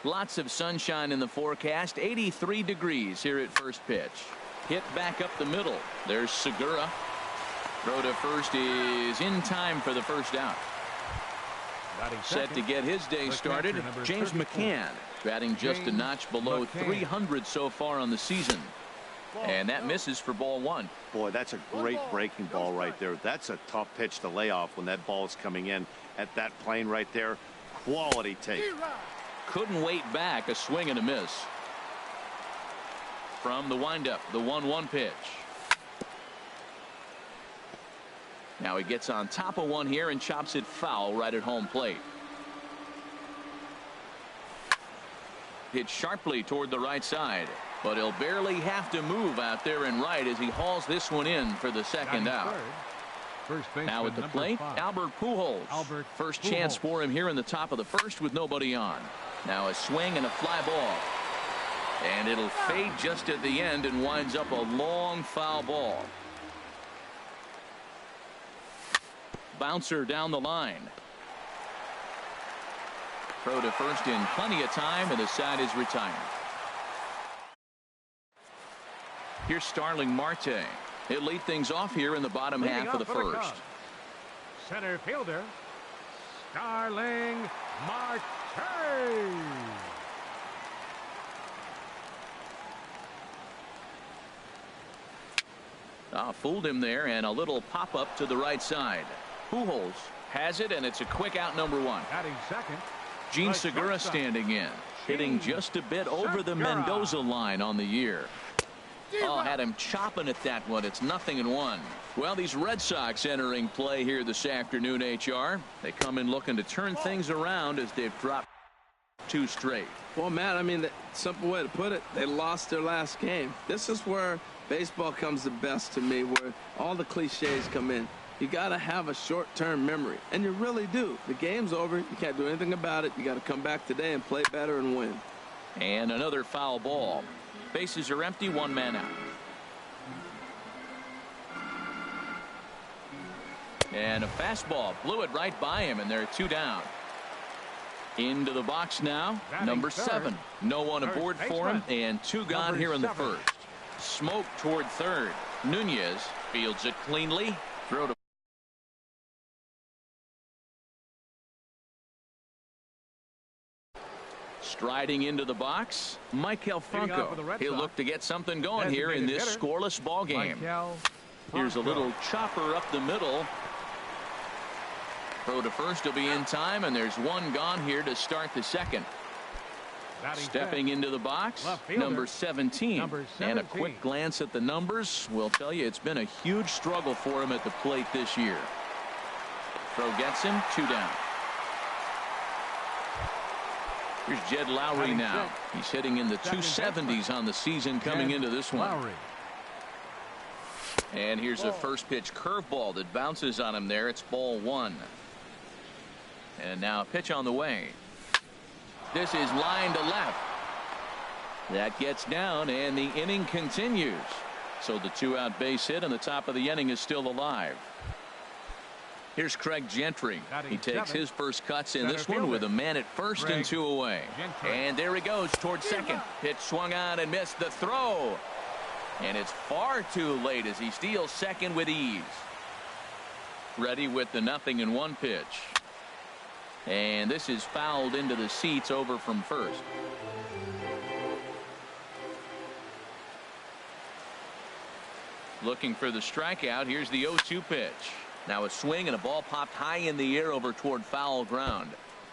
Lots of sunshine in the forecast. 83 degrees here at first pitch. Hit back up the middle. There's Segura. Throw to first is in time for the first out. Set to get his day started, James McCann, batting just a notch below 300 so far on the season. And that misses for ball one. Boy, that's a great breaking ball right there. That's a tough pitch to lay off when that ball is coming in at that plane right there. Quality take. Couldn't wait back. A swing and a miss. From the windup, the 1-1 pitch. Now he gets on top of one here and chops it foul right at home plate. Hit sharply toward the right side, but he'll barely have to move out there in right as he hauls this one in for the second out. Now at the plate, Albert Pujols. First chance for him here in the top of the first with nobody on. Now a swing and a fly ball. And it'll fade just at the end and winds up a long foul ball. Bouncer down the line. Throw to first in plenty of time, and the side is retired. Here's Starling Marte. He'll lead things off here in the bottom half of the first. Center fielder, Starling Marte. Fooled him there, and a little pop-up to the right side. Pujols has it, and it's a quick out, number one. Batting second, Gene Segura standing in, hitting just a bit over the Mendoza line on the year. Had him chopping at that one. It's 0-1. Well, these Red Sox entering play here this afternoon, HR. They come in looking to turn things around as they've dropped 2 straight. Well, Matt, I mean, the simple way to put it, they lost their last game. This is where baseball comes the best to me, where all the cliches come in. You got to have a short-term memory, and you really do. The game's over. You can't do anything about it. You got to come back today and play better and win. And another foul ball. Bases are empty, 1 man out. And a fastball blew it right by him, and they're 2 down. Into the box now, number 7. No one aboard for him, and 2 gone here in the first. Smoke toward third. Nunez fields it cleanly. Throw to striding into the box, Maikel Franco. He'll look to get something going here in this scoreless ball game. Here's a little chopper up the middle. Throw to first will be in time, and there's 1 gone here to start the second. Stepping into the box, number 17. And a quick glance at the numbers will tell you it's been a huge struggle for him at the plate this year. Throw gets him, 2 down. Here's Jed Lowry now. He's hitting in the 270s on the season coming into this one. And here's a first pitch curveball that bounces on him there. It's ball 1. And now a pitch on the way. This is line to left. That gets down, and the inning continues. So the 2-out base hit, and the top of the inning is still alive. Here's Craig Gentry. He takes his first cuts in this one with a man at first and 2 away. And there he goes towards second. Pitch swung on and missed the throw. And it's far too late as he steals second with ease. Ready with the 0-1 pitch. And this is fouled into the seats over from first. Looking for the strikeout. Here's the 0-2 pitch. Now a swing and a ball popped high in the air over toward foul ground.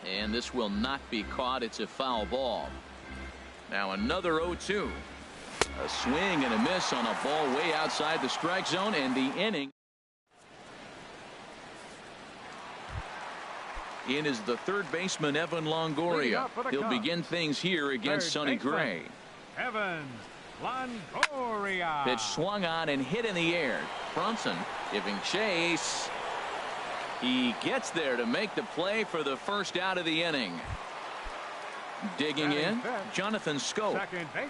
And this will not be caught. It's a foul ball. Now another 0-2. A swing and a miss on a ball way outside the strike zone, and the inning. In is the third baseman, Evan Longoria. He'll begin things here against Sonny Gray. Evan Longoria. Pitch swung on and hit in the air. Bronson giving chase. He gets there to make the play for the first out of the inning. Digging in, Jonathan Scope.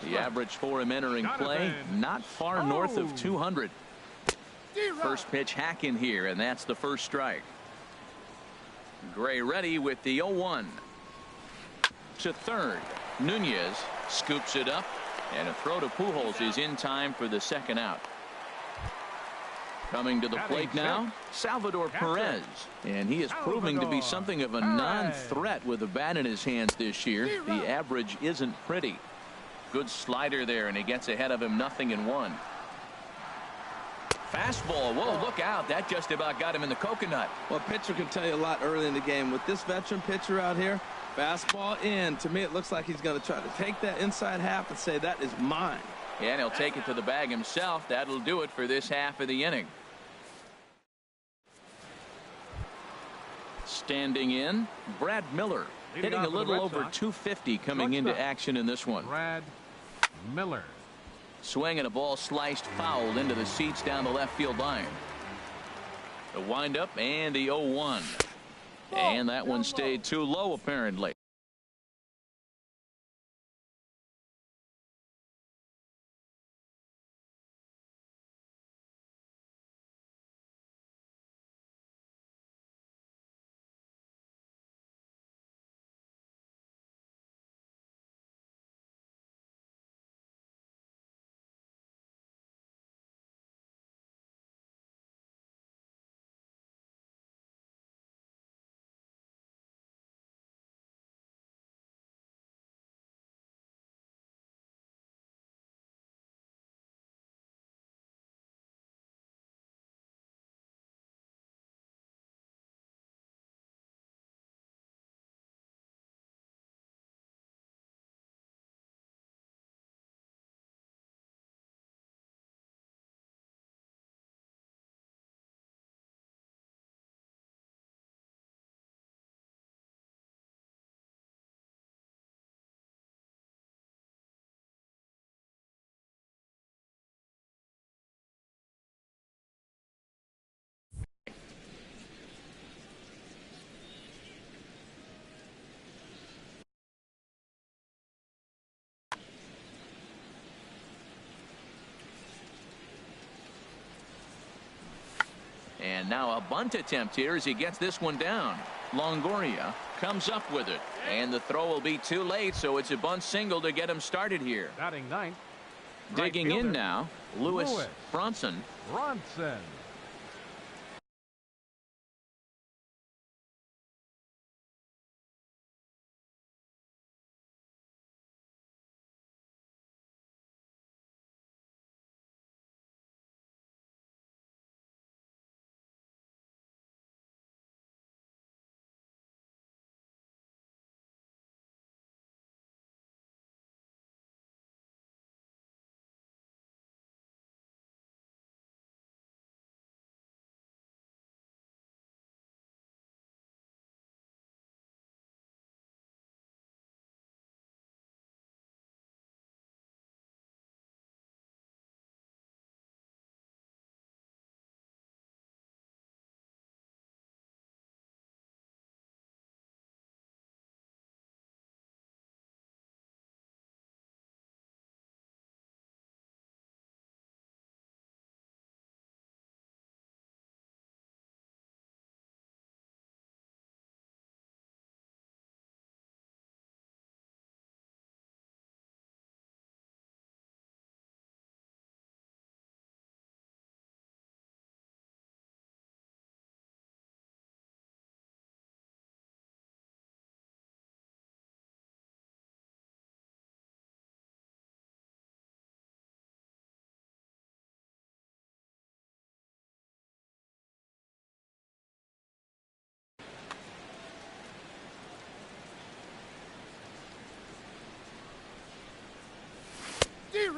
The average for him entering play, not far north of 200. First pitch hack in here, and that's the first strike. Gray ready with the 0-1. To third. Nunez scoops it up, and a throw to Pujols is in time for the second out. Coming to the plate now, Salvador Perez, and he is proving to be something of a non-threat with a bat in his hands this year. The average isn't pretty. Good slider there, and he gets ahead of him 0-1. Fastball. Whoa, look out. That just about got him in the coconut. Well, a pitcher can tell you a lot early in the game. With this veteran pitcher out here, fastball in. To me, it looks like he's going to try to take that inside half and say, that is mine. Yeah, and he'll take it to the bag himself. That'll do it for this half of the inning. Standing in, Brad Miller. Hitting a little over 250 coming into action in this one. Brad Miller. Swing and a ball sliced foul into the seats down the left field line. The windup and the 0-1. And that one stayed too low apparently. And now a bunt attempt here as he gets this one down. Longoria comes up with it, and the throw will be too late, so it's a bunt single to get him started here. Batting ninth. Digging right in fielder, now, Lewis Bronson. Bronson.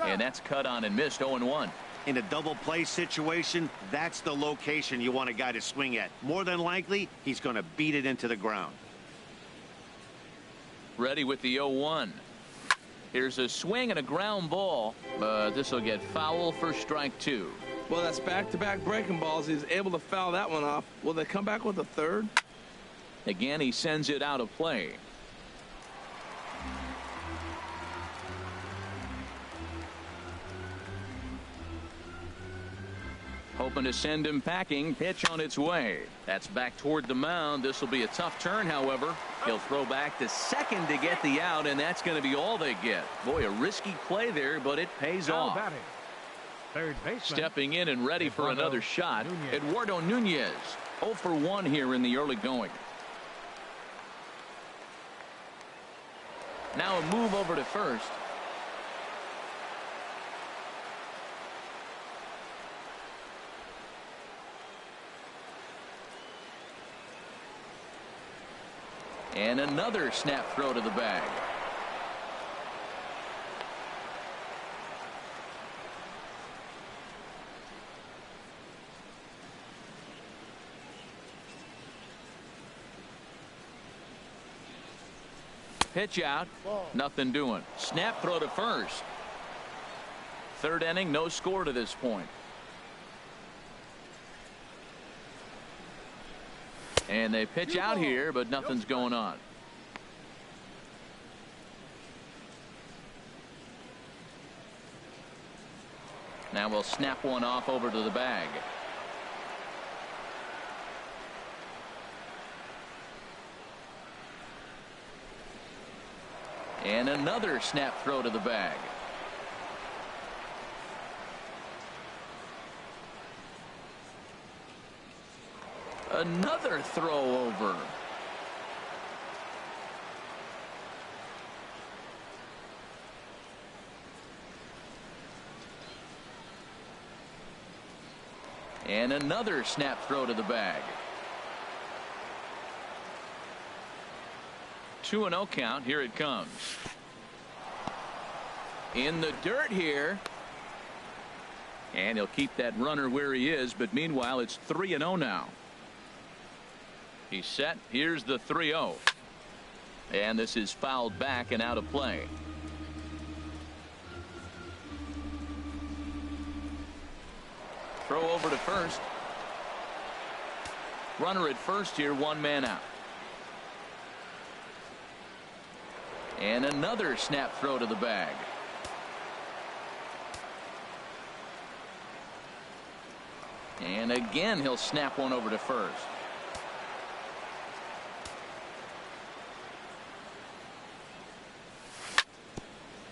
And that's cut on and missed. 0-1. In a double play situation, that's the location you want a guy to swing at. More than likely, he's going to beat it into the ground. Ready with the 0-1. Here's a swing and a ground ball, but this will get foul for strike 2. Well, that's back-to-back breaking balls. He's able to foul that one off. Will they come back with a third? Again, he sends it out of play. Hoping to send him packing. Pitch on its way. That's back toward the mound. This will be a tough turn, however. He'll throw back to second to get the out, and that's going to be all they get. Boy, a risky play there, but it pays off. Batting. Third baseman. Stepping in and ready for another shot. Eduardo Nunez. 0 for 1 here in the early going. Now a move over to first. And another snap throw to the bag. Pitch out. Nothing doing. Snap throw to first. Third inning, no score to this point. And they pitch out here, but nothing's going on. Now we'll snap one off over to the bag. And another snap throw to the bag. Another throw over. And another snap throw to the bag. 2-0 count. Here it comes. In the dirt here. And he'll keep that runner where he is, but meanwhile it's 3-0 now. He's set. Here's the 3-0. And this is fouled back and out of play. Throw over to first. Runner at first here, one man out. And another snap throw to the bag. And again he'll snap one over to first.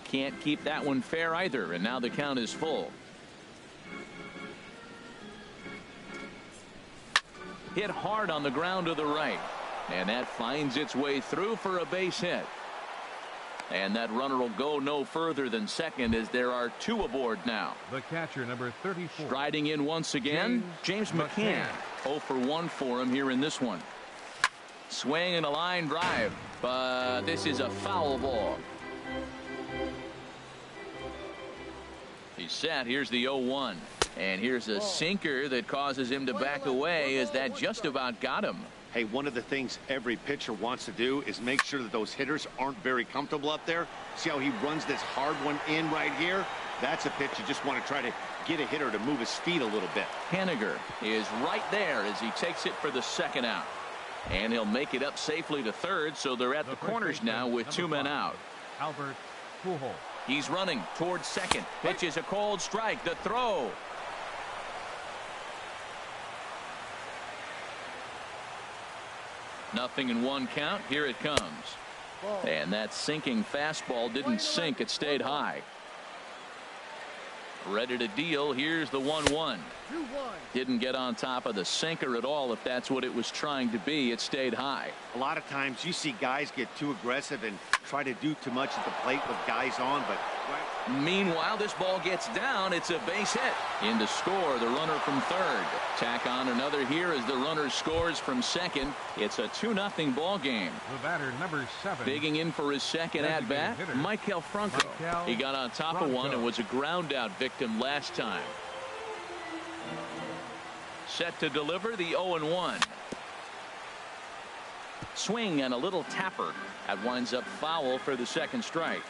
Can't keep that one fair either, and now the count is full. Hit hard on the ground to the right, and that finds its way through for a base hit. And that runner will go no further than second, as there are two aboard now. The catcher, number 34. Striding in once again, James McCann. 0 for 1 for him here in this one. Swing and a line drive, but this is a foul ball. He's set. Here's the 0-1. And here's a sinker that causes him to back away, as that just about got him. Hey, one of the things every pitcher wants to do is make sure that those hitters aren't very comfortable up there. See how he runs this hard one in right here? That's a pitch you just want to try to get a hitter to move his feet a little bit. Haniger is right there as he takes it for the second out. And he'll make it up safely to third, so they're at the corners now with two men out. Albert Pujols. He's running towards second. Pitch is a cold strike. The throw. Nothing in one count. Here it comes. And that sinking fastball didn't sink. It stayed high. Ready to deal. Here's the 1-1. Didn't get on top of the sinker at all. If that's what it was trying to be, it stayed high. A lot of times you see guys get too aggressive and try to do too much at the plate with guys on, but meanwhile, this ball gets down. It's a base hit. In to score, the runner from third. Tack on another here as the runner scores from second. It's a 2-0 ball game. The batter, number 7. Digging in for his second at bat, Michael Franco. He got on top of one and was a ground out victim last time. Set to deliver the 0-1. Swing and a little tapper. That winds up foul for the second strike.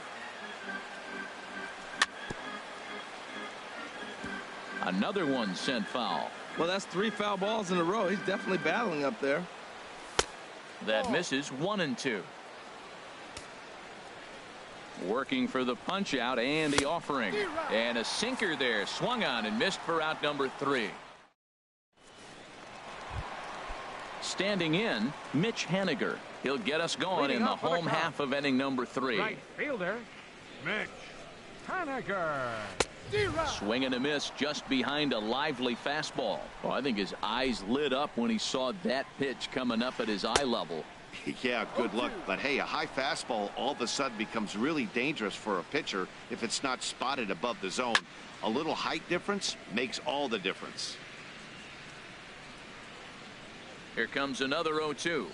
Another one sent foul. Well, that's 3 foul balls in a row. He's definitely battling up there. That misses 1-2. Working for the punch out and the offering. And a sinker there. Swung on and missed for out number 3. Standing in, Mitch Haniger. He'll get us going in the home half of inning number 3. Right fielder, Mitch Haniger. Swing and a miss just behind a lively fastball. Well, I think his eyes lit up when he saw that pitch coming up at his eye level. Yeah, good luck. But hey, a high fastball all of a sudden becomes really dangerous for a pitcher if it's not spotted above the zone. A little height difference makes all the difference. Here comes another 0-2.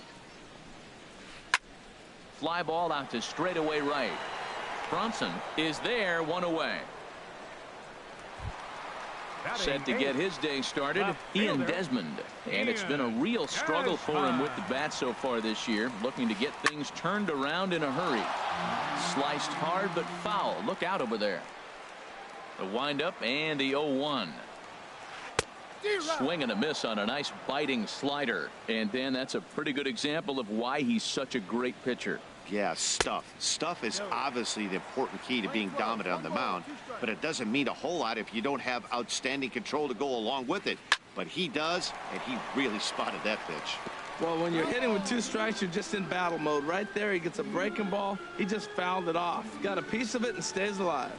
fly ball out to straightaway right. Bronson is there, one away. Set to get his day started, Ian Desmond. And it's been a real struggle for him with the bat so far this year, looking to get things turned around in a hurry. Sliced hard but foul. Look out over there. The windup and the 0-1. Swing and a miss on a nice biting slider. And Dan, that's a pretty good example of why he's such a great pitcher. Yeah, stuff. Stuff is obviously the important key to being dominant on the mound, but it doesn't mean a whole lot if you don't have outstanding control to go along with it. But he does, and he really spotted that pitch. Well, when you're hitting with 2 strikes, you're just in battle mode. Right there, he gets a breaking ball. He just fouled it off. Got a piece of it and stays alive.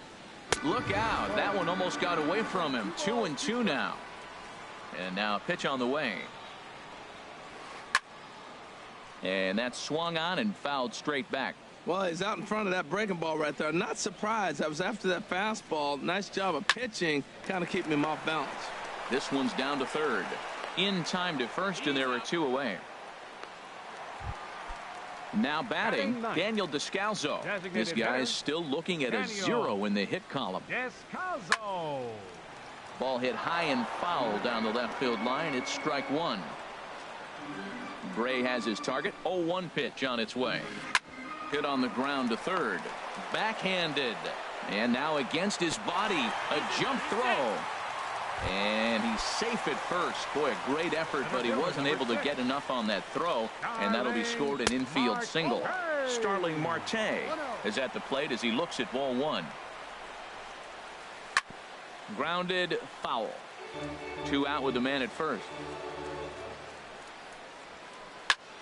Look out. That one almost got away from him. 2-2 now. And now a pitch on the way. And that's swung on and fouled straight back. Well, he's out in front of that breaking ball right there. Not surprised. I was after that fastball. Nice job of pitching, kind of keeping him off balance. This one's down to third. In time to first, and there are 2 away. Now batting, Daniel Descalzo. This guy's still looking at a 0 in the hit column. Descalzo. Ball hit high and foul down the left field line. It's strike 1. Gray has his target. 0-1 pitch on its way. Hit on the ground to third. Backhanded. And now against his body. A jump throw. And he's safe at first. Boy, a great effort, but he wasn't able to get enough on that throw. And that'll be scored an infield single. Starling Marte is at the plate as he looks at ball 1. Grounded, foul. 2 out with the man at first.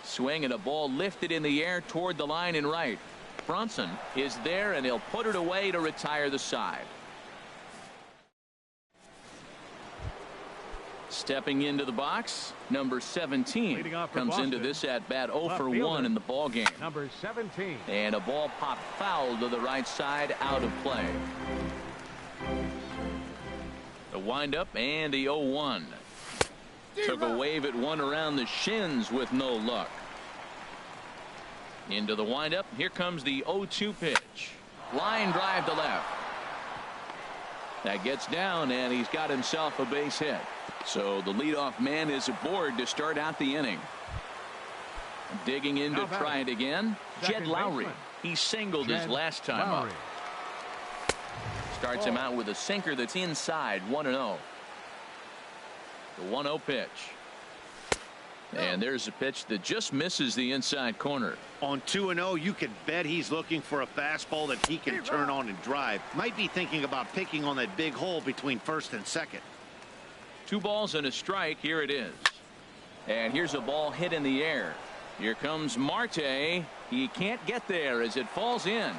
Swing and a ball lifted in the air toward the line and right. Bronson is there, and he'll put it away to retire the side. Stepping into the box, number 17 comes into this at bat 0 for 1 in the ball game. Number 17. And a ball popped foul to the right side, out of play. The windup and the 0-1. Took a wave at one around the shins with no luck. Into the windup. Here comes the 0-2 pitch. Line drive to left. That gets down, and he's got himself a base hit. So the leadoff man is aboard to start out the inning. Digging in to try it again. Jed Lowry. He singled his last time up. Starts him out with a sinker that's inside. 1-0. The 1-0 pitch. And there's a pitch that just misses the inside corner. On 2-0, you can bet he's looking for a fastball that he can turn on and drive. Might be thinking about picking on that big hole between first and second. 2 balls and a strike. Here it is. And here's a ball hit in the air. Here comes Marte. He can't get there as it falls in.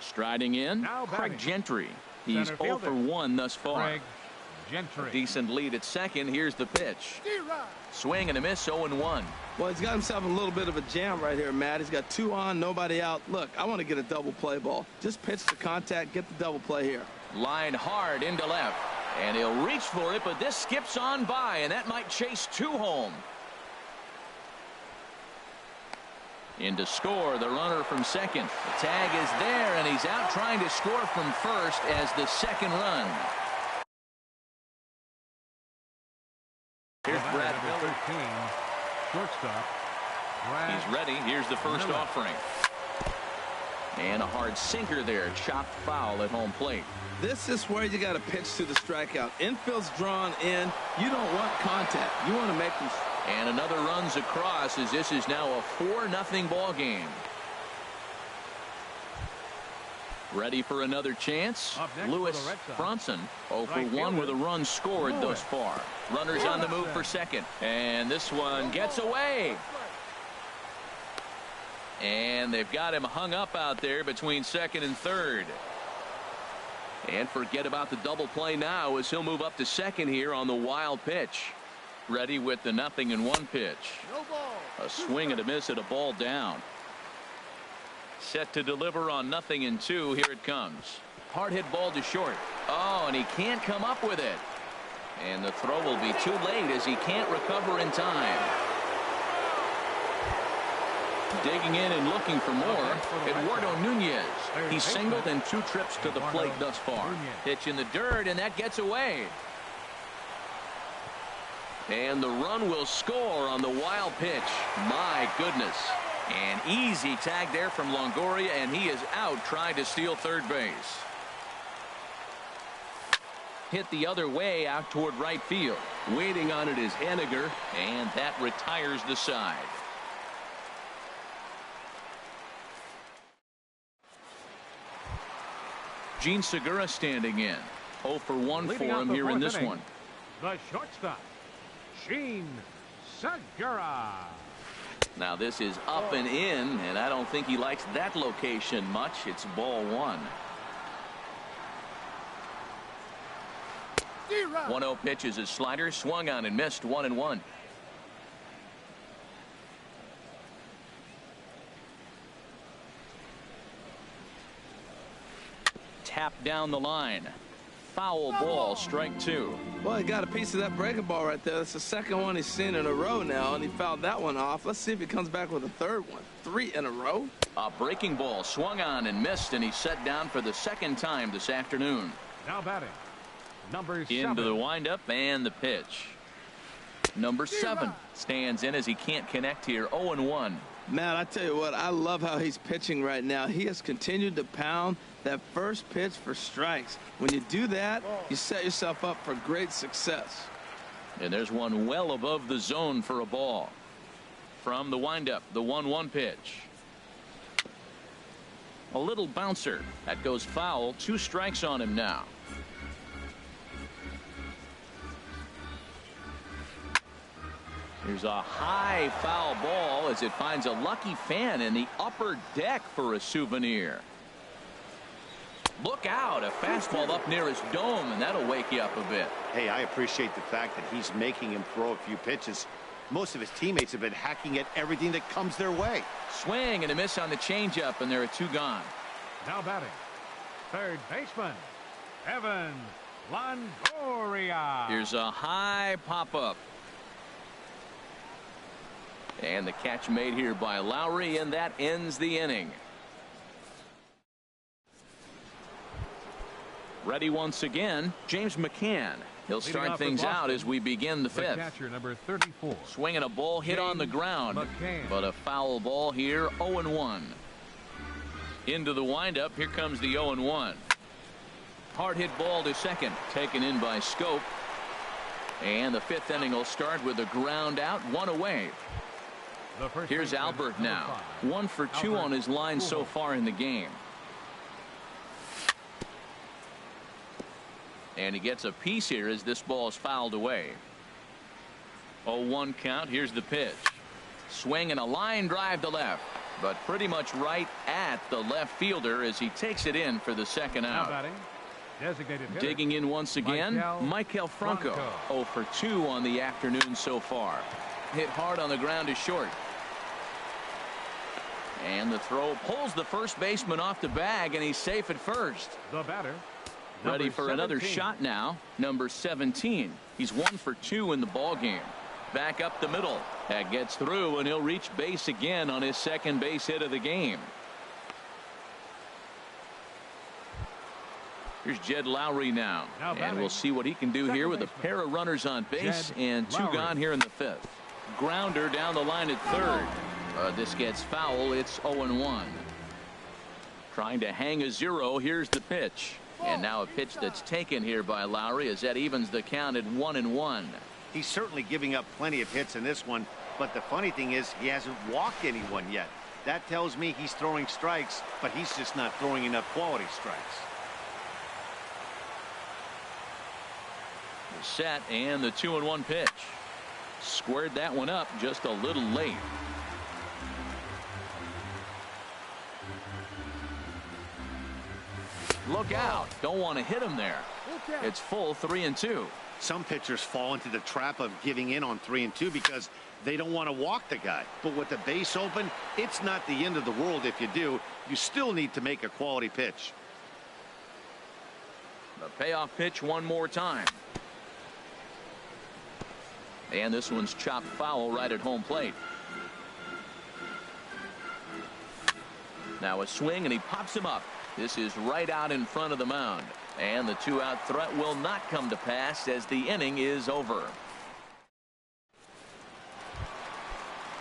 Striding in, Craig Gentry. He's 0 for 1 thus far. A decent lead at second. Here's the pitch. Swing and a miss. 0-1. Well, he's got himself a little bit of a jam right here, Matt. He's got 2 on, nobody out. Look, I want to get a double play ball. Just pitch the contact, get the double play here. Line hard into left, and he'll reach for it, but this skips on by, and that might chase 2 home. In to score, the runner from second. The tag is there, and he's out trying to score from first as the second run. Here's Brad Miller. 13, shortstop. He's ready. Here's the first offering. And a hard sinker there. Chopped foul at home plate. This is where you got to pitch to the strikeout. Infield's drawn in. You don't want contact. You want to make them. And another runs across as this is now a 4-0 ball game. Ready for another chance. Lewis Bronson 0 for 1 with a run scored thus far. Runners on the move for second. And this one gets away. And they've got him hung up out there between second and third. And forget about the double play now as he'll move up to second here on the wild pitch. Ready with the 0-1 pitch. A swing and a miss at a ball down. Set to deliver on 0-2. Here it comes. Hard hit ball to short. Oh, and he can't come up with it. And the throw will be too late as he can't recover in time. Digging in and looking for more, Eduardo Nunez. He's singled in 2 trips to the plate thus far. Pitch in the dirt, and that gets away. And the run will score on the wild pitch. My goodness. An easy tag there from Longoria, and he is out trying to steal third base. Hit the other way out toward right field. Waiting on it is Henniger, and that retires the side. Gene Segura standing in. 0 for 1 for him here in this one. The shortstop, Gene Segura. Now this is up and in, and I don't think he likes that location much. It's ball 1. 1-0 pitch is a slider, swung on and missed. 1-1. Tap down the line. Foul ball, strike 2. Well, he got a piece of that breaking ball right there. That's the second one he's seen in a row now, and he fouled that one off. Let's see if he comes back with a third one. 3 in a row. A breaking ball swung on and missed, and he's set down for the second time this afternoon. Now batting, number 7. Into the windup and the pitch. Number 7 stands in as he can't connect here. 0-1. Man, I tell you what, I love how he's pitching right now. He has continued to pound that first pitch for strikes. When you do that, you set yourself up for great success. And there's one well above the zone for a ball. From the windup, the 1-1 pitch. A little bouncer. That goes foul. 2 strikes on him now. Here's a high foul ball as it finds a lucky fan in the upper deck for a souvenir. Look out, a fastball up near his dome, and that'll wake you up a bit. Hey, I appreciate the fact that he's making him throw a few pitches. Most of his teammates have been hacking at everything that comes their way. Swing and a miss on the changeup, and there are 2 gone. Now batting, third baseman, Evan Longoria. Here's a high pop-up. And the catch made here by Lowry, and that ends the inning. Ready once again, James McCann. He'll start things out as we begin the 5th. Catcher number 34. Swinging a ball hit on the ground, but a foul ball here. 0-1. Into the windup. Here comes the 0-1. Hard hit ball to second, taken in by Scope. And the 5th inning will start with a ground out, 1 away. Here's Albert now. 1 for 2 on his line so far in the game. And he gets a piece here as this ball is fouled away. 0-1 count. Here's the pitch. Swing and a line drive to left, but pretty much right at the left fielder as he takes it in for the second out. Digging in once again, Maikel Franco. 0 for 2 on the afternoon so far. Hit hard on the ground to short. And the throw pulls the first baseman off the bag, and he's safe at first. The batter, ready for another shot now. Number 17. He's 1 for 2 in the ball game. Back up the middle. That gets through, and he'll reach base again on his second base hit of the game. Here's Jed Lowry now. And we'll see what he can do here with a pair of runners on base and 2 gone here in the 5th. Grounder down the line at third. This gets foul. It's 0-1. Trying to hang a 0. Here's the pitch. And now a pitch that's taken here by Lowry as that evens the count at 1-1. He's certainly giving up plenty of hits in this one, but the funny thing is he hasn't walked anyone yet. That tells me he's throwing strikes, but he's just not throwing enough quality strikes. Set, and the 2-1 pitch. Squared that one up just a little late. Look out. Don't want to hit him there. It's full 3-2. Some pitchers fall into the trap of giving in on 3-2 because they don't want to walk the guy. But with the base open, it's not the end of the world if you do. You still need to make a quality pitch. The payoff pitch one more time. And this one's chopped foul right at home plate. Now a swing, and he pops him up. This is right out in front of the mound. And the two-out threat will not come to pass as the inning is over.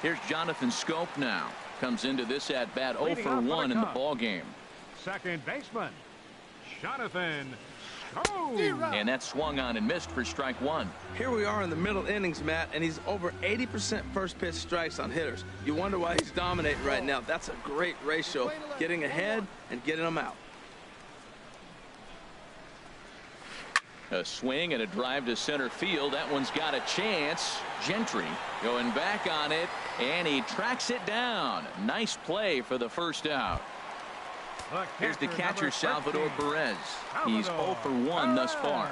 Here's Jonathan Scope now. Comes into this at-bat 0 for 1 in the ball game. Second baseman, Jonathan Scope. And that swung on and missed for strike one. Here we are in the middle innings, Matt, and he's over 80% first pitch strikes on hitters. You wonder why he's dominating right now. That's a great ratio, getting ahead and getting them out. A swing and a drive to center field. That one's got a chance. Gentry going back on it, and he tracks it down. Nice play for the first out. Here's the catcher, Salvador Perez. He's 0 for 1 thus far.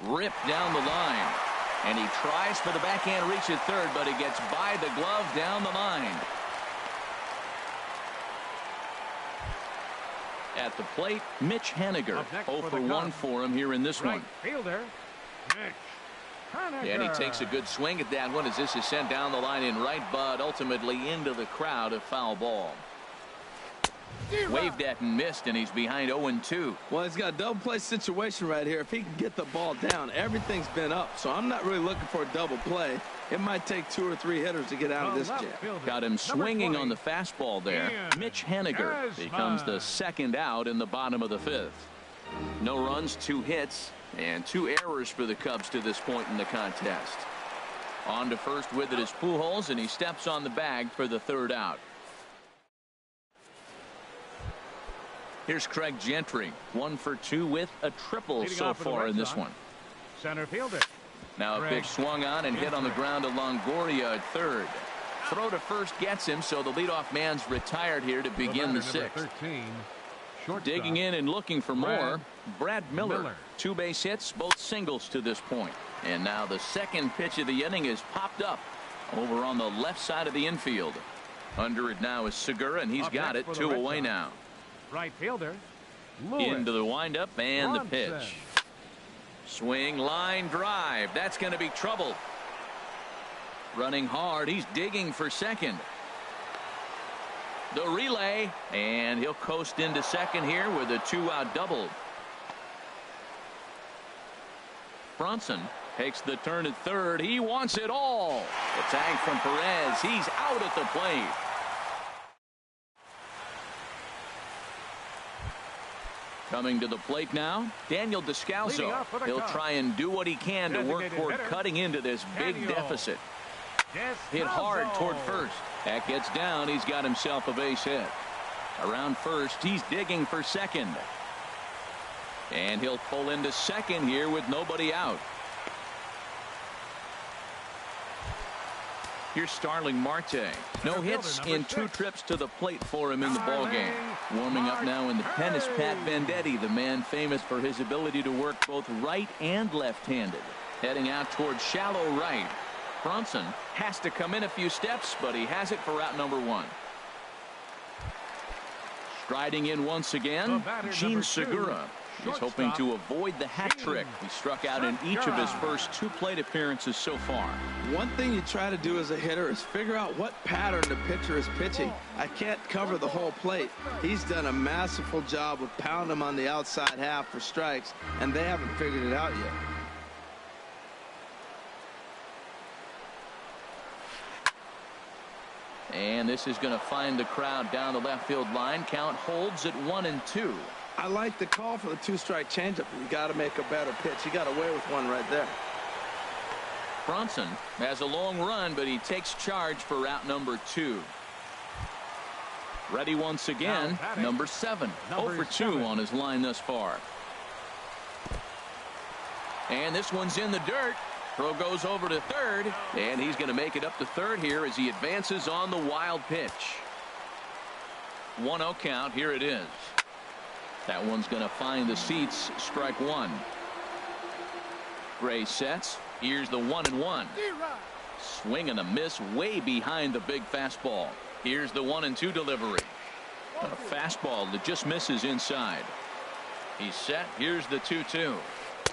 Ripped down the line, and he tries for the backhand reach at third, but he gets by the glove down the line. At the plate, Mitch Haniger. 0 for 1 for him here in this one. Fielder, Mitch Haniger. And he takes a good swing at that one as this is sent down the line in right, but ultimately into the crowd, a foul ball. Waved at and missed, and he's behind 0-2. Well, he's got a double play situation right here. If he can get the ball down, everything's been up. So I'm not really looking for a double play. It might take 2 or 3 hitters to get out of this jam. Got him swinging on the fastball there. Mitch Haniger becomes the second out in the bottom of the 5th. No runs, 2 hits, and 2 errors for the Cubs to this point in the contest. On to first with it is Pujols, and he steps on the bag for the 3rd out. Here's Craig Gentry, 1 for 2 with a triple so far in this one. Center fielder. Now a pitch swung on and hit on the ground to Longoria at third. Throw to first gets him, so the leadoff man's retired here to begin the 6th. Digging in and looking for more, Brad Miller. 2 base hits, both singles to this point. And now the second pitch of the inning is popped up over on the left side of the infield. Under it now is Segura, and he's got it 2 away now. Right fielder, into the windup and the pitch. Swing, line drive. That's going to be trouble. Running hard. He's digging for second. The relay, and he'll coast into second here with a 2-out double. Bronson takes the turn at third. He wants it all. The tag from Perez. He's out at the plate. Coming to the plate now, Daniel Descalso. He'll try and do what he can to work toward cutting into this big deficit. Hit hard toward first. That gets down. He's got himself a base hit. Around first, he's digging for second. And he'll pull into second here with nobody out. Here's Starling Marte. No hits in 2 trips to the plate for him in the ballgame. Warming up now in the pen is Pat Venditti, the man famous for his ability to work both right and left-handed. Heading out towards shallow right. Bronson has to come in a few steps, but he has it for out number 1. Striding in once again, Gene Segura. He's hoping to avoid the hat trick. He struck out in each of his first 2 plate appearances so far. One thing you try to do as a hitter is figure out what pattern the pitcher is pitching. I can't cover the whole plate. He's done a masterful job of pounding him on the outside half for strikes, and they haven't figured it out yet. And this is going to find the crowd down the left field line. Count holds at 1-2. I like the call for the 2-strike changeup. You got to make a better pitch. He got away with one right there. Bronson has a long run, but he takes charge for route number 2. Ready once again, number 7. 0 for 2 on his line thus far. And this one's in the dirt. Throw goes over to third, and he's going to make it up to third here as he advances on the wild pitch. 1-0 count. Here it is. That one's going to find the seats. Strike 1. Gray sets. Here's the 1-1. Swing and a miss way behind the big fastball. Here's the 1-2 delivery. A fastball that just misses inside. He's set. Here's the 2-2.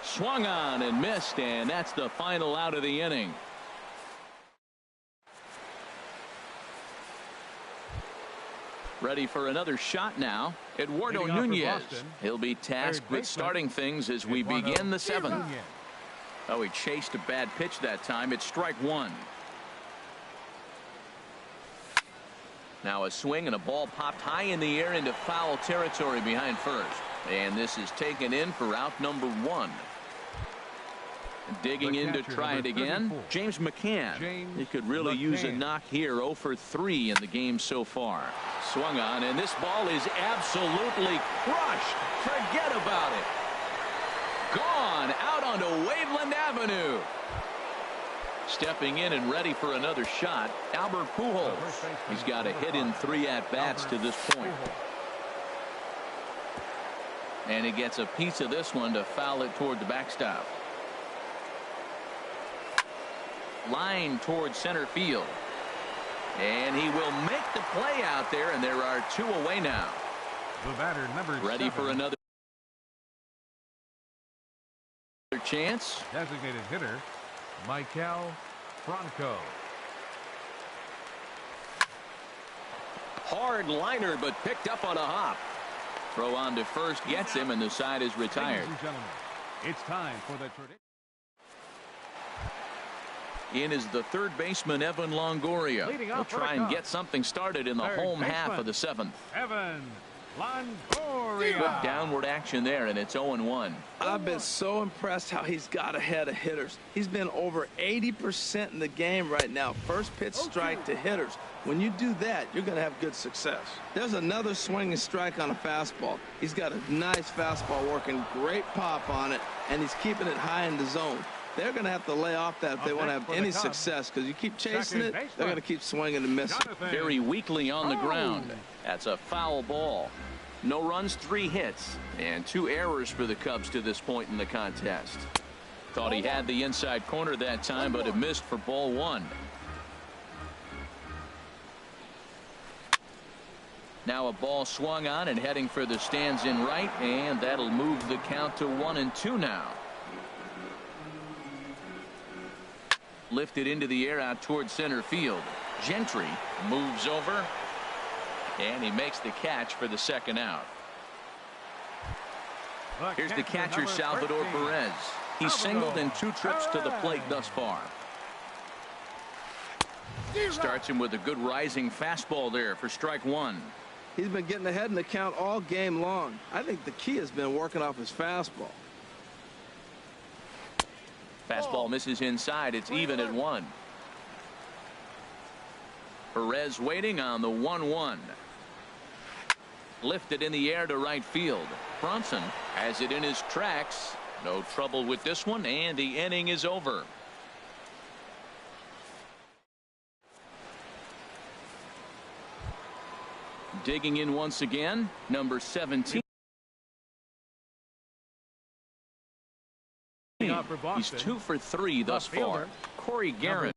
Swung on and missed, and that's the final out of the inning. Ready for another shot now. Eduardo Nunez. He'll be tasked with starting things as we begin the 7th. Oh, he chased a bad pitch that time. It's strike one. Now a swing and a ball popped high in the air into foul territory behind first. And this is taken in for out number 1. Digging in to try it again. James McCann. He could really use a knock here. 0 for 3 in the game so far. Swung on, and this ball is absolutely crushed. Forget about it. Gone out onto Waveland Avenue. Stepping in and ready for another shot, Albert Pujols. He's got a hit in 3 at-bats to this point. And he gets a piece of this one to foul it toward the backstop. Line towards center field. And he will make the play out there, and there are 2 away now. The batter, number ready 7. for another chance. Designated hitter, Michael Franco. Hard liner, but picked up on a hop. Throw on to first gets him, and the side is retired. Ladies and gentlemen, it's time for the tradition. In is the third baseman, Evan Longoria. He'll try and get something started in the home half of the 7th. Evan Longoria. Good downward action there, and it's 0-1. I've been so impressed how he's got ahead of hitters. He's been over 80% in the game right now. First pitch strike to hitters. When you do that, you're going to have good success. There's another swinging strike on a fastball. He's got a nice fastball working, great pop on it, and he's keeping it high in the zone. They're going to have to lay off that if they want to have any success, because you keep chasing it, they're going to keep swinging and missing. Very weakly on the ground. That's a foul ball. No runs, 3 hits, and 2 errors for the Cubs to this point in the contest. Thought he had the inside corner that time, but it missed for ball 1. Now a ball swung on and heading for the stands in right, and that'll move the count to 1-2 now. Lifted into the air out towards center field. Gentry moves over, and he makes the catch for the second out. Here's the catcher, Salvador Perez. He's singled in 2 trips to the plate thus far. Starts him with a good rising fastball there for strike 1. He's been getting ahead in the count all game long. I think the key has been working off his fastball. Fastball misses inside. It's even at 1. Perez waiting on the 1-1. Lifted in the air to right field. Bronson has it in his tracks. No trouble with this one, and the inning is over. Digging in once again, number 17. He's 2 for 3 thus far. Corey Guerin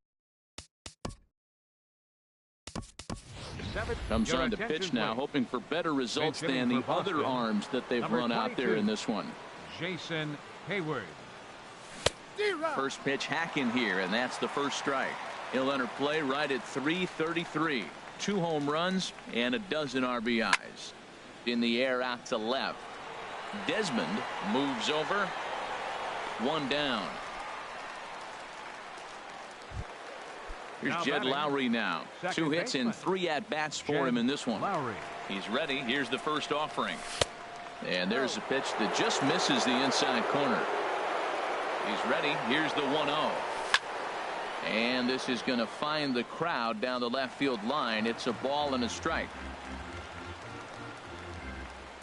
comes on to pitch now, hoping for better results than the other arms that they've run out there in this one. Jason Hayward. First pitch hack in here, and that's the first strike. He'll enter play right at 3:33. 2 home runs and a dozen RBIs. In the air out to left. Desmond moves over. 1 down. Here's Jed Lowry now. 2 hits and 3 at-bats for him in this one. He's ready. Here's the first offering. And there's a pitch that just misses the inside corner. He's ready. Here's the 1-0. And this is going to find the crowd down the left field line. It's a ball and a strike.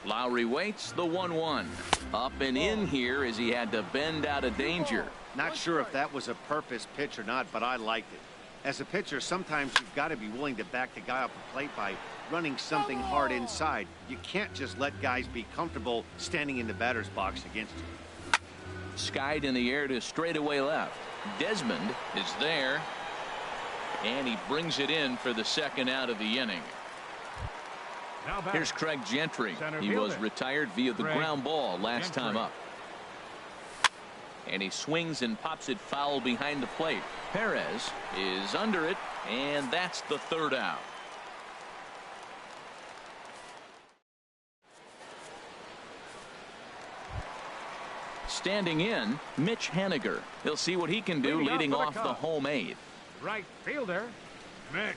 Lowry waits. The 1-1. Up and in here as he had to bend out of danger. Not sure if that was a purpose pitch or not, but I liked it. As a pitcher, sometimes you've got to be willing to back the guy off the plate by running something hard inside. You can't just let guys be comfortable standing in the batter's box against you. Skied in the air to straightaway left. Desmond is there, and he brings it in for the second out of the inning. Here's Craig Gentry. He was retired via the ground ball last time up. And he swings and pops it foul behind the plate. Perez is under it, and that's the third out. Standing in, Mitch Haniger. He'll see what he can do leading off the home eighth. Right fielder, Mitch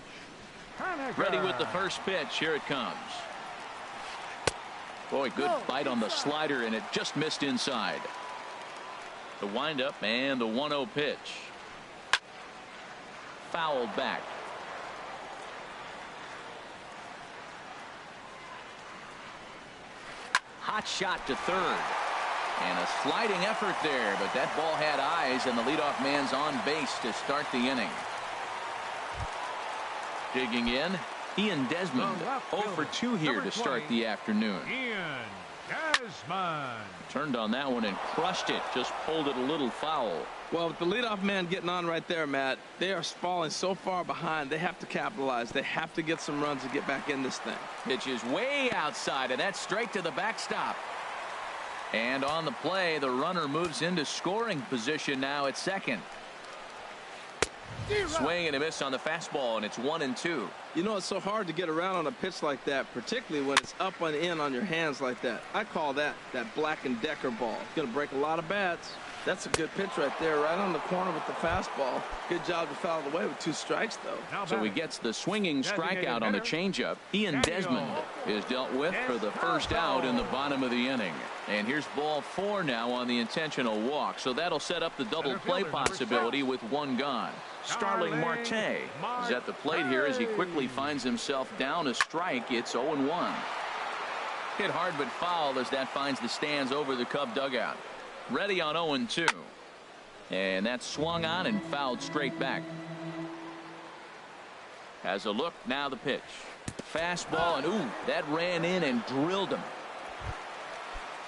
Haniger. Ready with the first pitch. Here it comes. Boy, good bite on the slider, and it just missed inside. The windup and the 1-0 pitch. Fouled back. Hot shot to third. And a sliding effort there, but that ball had eyes, and the leadoff man's on base to start the inning. Digging in, Ian Desmond. 0 for 2 here to start the afternoon. Ian Desmond. Turned on that one and crushed it. Just pulled it a little foul. Well, with the leadoff man getting on right there, Matt, they are falling so far behind. They have to capitalize. They have to get some runs to get back in this thing. Pitch is way outside, and that's straight to the backstop. And on the play, the runner moves into scoring position now at second. Swing and a miss on the fastball, and it's 1-2. You know, it's so hard to get around on a pitch like that, particularly when it's up and in on your hands like that. I call that Black & Decker ball. It's going to break a lot of bats. That's a good pitch right there, right on the corner with the fastball. Good job to foul it away with 2 strikes, though. So he gets the swinging strikeout on the changeup. Ian Desmond is dealt with for the first out in the bottom of the inning. And here's ball 4 now on the intentional walk. So that'll set up the double play possibility with 1 gone. Starling Marte is at the plate here as he quickly finds himself down a strike. It's 0-1. Hit hard but foul as that finds the stands over the Cub dugout. Ready on 0-2. And that's swung on and fouled straight back. Has a look, now the pitch. Fastball, and ooh, that ran in and drilled him.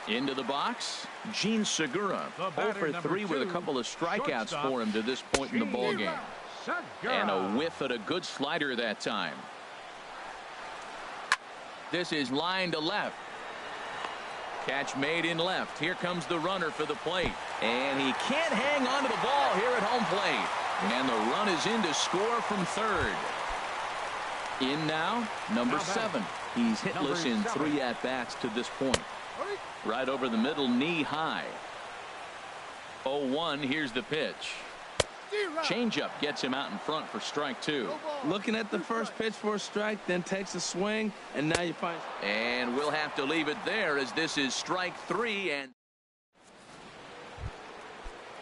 Into the box, Gene Segura. 0 for 3 with a couple of strikeouts for him to this point in the ballgame. And a whiff at a good slider that time. This is line to left. Catch made in left. Here comes the runner for the plate. And he can't hang on to the ball here at home plate. And the run is in to score from third. In now, number 7. He's hitless in 3 at-bats to this point. Right over the middle, knee high. 0-1, here's the pitch. Changeup gets him out in front for strike 2. Looking at the first pitch for a strike, then takes a swing, and now you find. And we'll have to leave it there as this is strike 3. And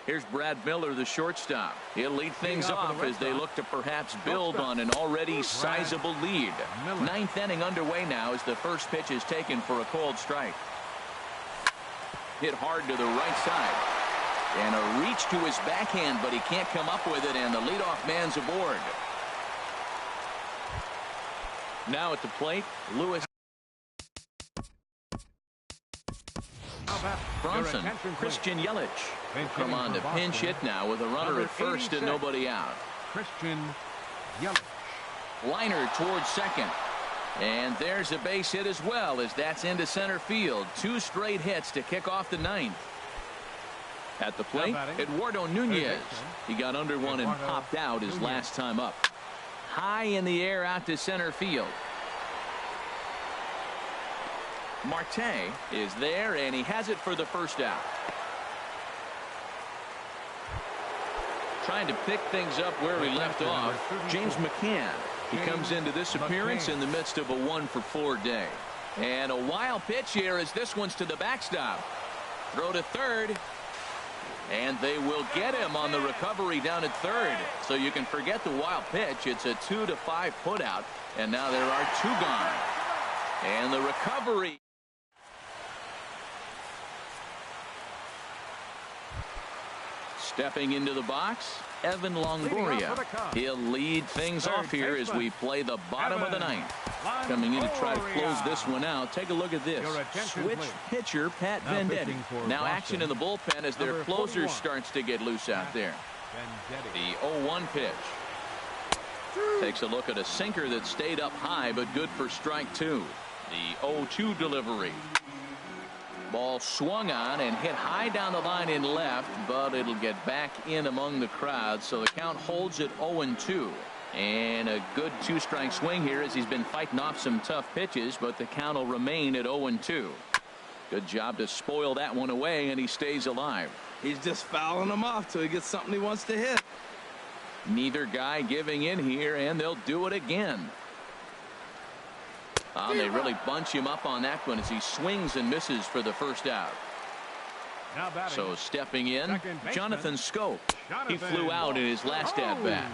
here's Brad Miller, the shortstop. He'll lead things off as they look to perhaps build on an already sizable lead. 9th inning underway now as the first pitch is taken for a called strike. Hit hard to the right side. And a reach to his backhand, but he can't come up with it, and the leadoff man's aboard. Now at the plate, Lewis. Bronson, Christian Yelich. Come on to pinch hit now with a runner at first and nobody out. Christian Yelich. Liner towards second. And there's a base hit as well as that's into center field. 2 straight hits to kick off the 9th. At the plate, Eduardo Nunez. He got under one and popped out his last time up. High in the air out to center field. Marte is there, and he has it for the first out. Trying to pick things up where we left off, James McCann. He comes into this appearance in the midst of a 1 for 4 day. And a wild pitch here as this one's to the backstop. Throw to third. And they will get him on the recovery down at third. So you can forget the wild pitch. It's a 2-5 put out. And now there are 2 gone. And the recovery. Stepping into the box, Evan Longoria. He'll lead things off here as we play the bottom of the 9th. Coming in to try to close this one out. Take a look at this. Switch pitcher Pat Venditti. Now action in the bullpen as their closer starts to get loose out there. The 0-1 pitch. Takes a look at a sinker that stayed up high but good for strike 2. The 0-2 delivery. Ball swung on and hit high down the line in left, but it'll get back in among the crowd, so the count holds at 0-2. And a good 2-strike swing here as he's been fighting off some tough pitches, but the count will remain at 0-2. Good job to spoil that one away, and he stays alive. He's just fouling them off till he gets something he wants to hit. Neither guy giving in here, and they'll do it again. They really bunch him up on that one as he swings and misses for the first out. So stepping in, Jonathan Scope. He flew out in his last at-bat.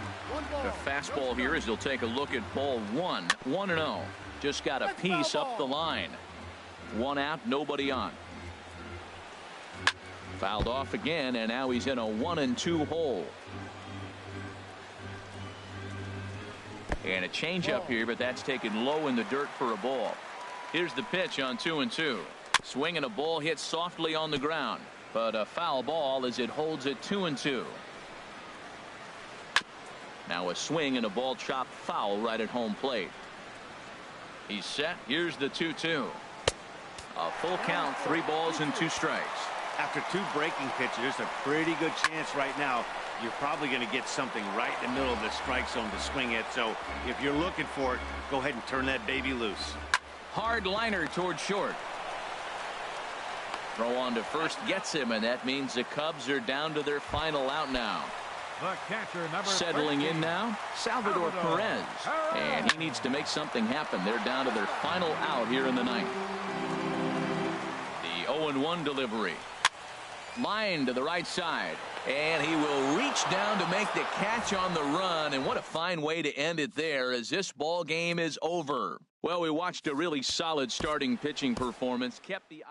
The fastball here as he'll take a look at ball 1. 1-0. Just got a piece up the line. 1 out, nobody on. Fouled off again, and now he's in a 1-2 hole. And a changeup here, but that's taken low in the dirt for a ball. Here's the pitch on 2-2. Swing and a ball hit softly on the ground, but a foul ball as it holds it 2-2. Now a swing and a ball chopped foul right at home plate. He's set. Here's the 2-2. A full count, 3 balls and 2 strikes. After 2 breaking pitches, there's a pretty good chance right now you're probably going to get something right in the middle of the strike zone to swing at. So if you're looking for it, go ahead and turn that baby loose. Hard liner toward short. Throw on to first gets him, and that means the Cubs are down to their final out now. The catcher, number Settling 13, in now, Salvador Perez. And he needs to make something happen. They're down to their final out here in the 9th. The 0-1 delivery. Line to the right side. And he will reach down to make the catch on the run. And what a fine way to end it there as this ball game is over. Well, we watched a really solid starting pitching performance. Kept the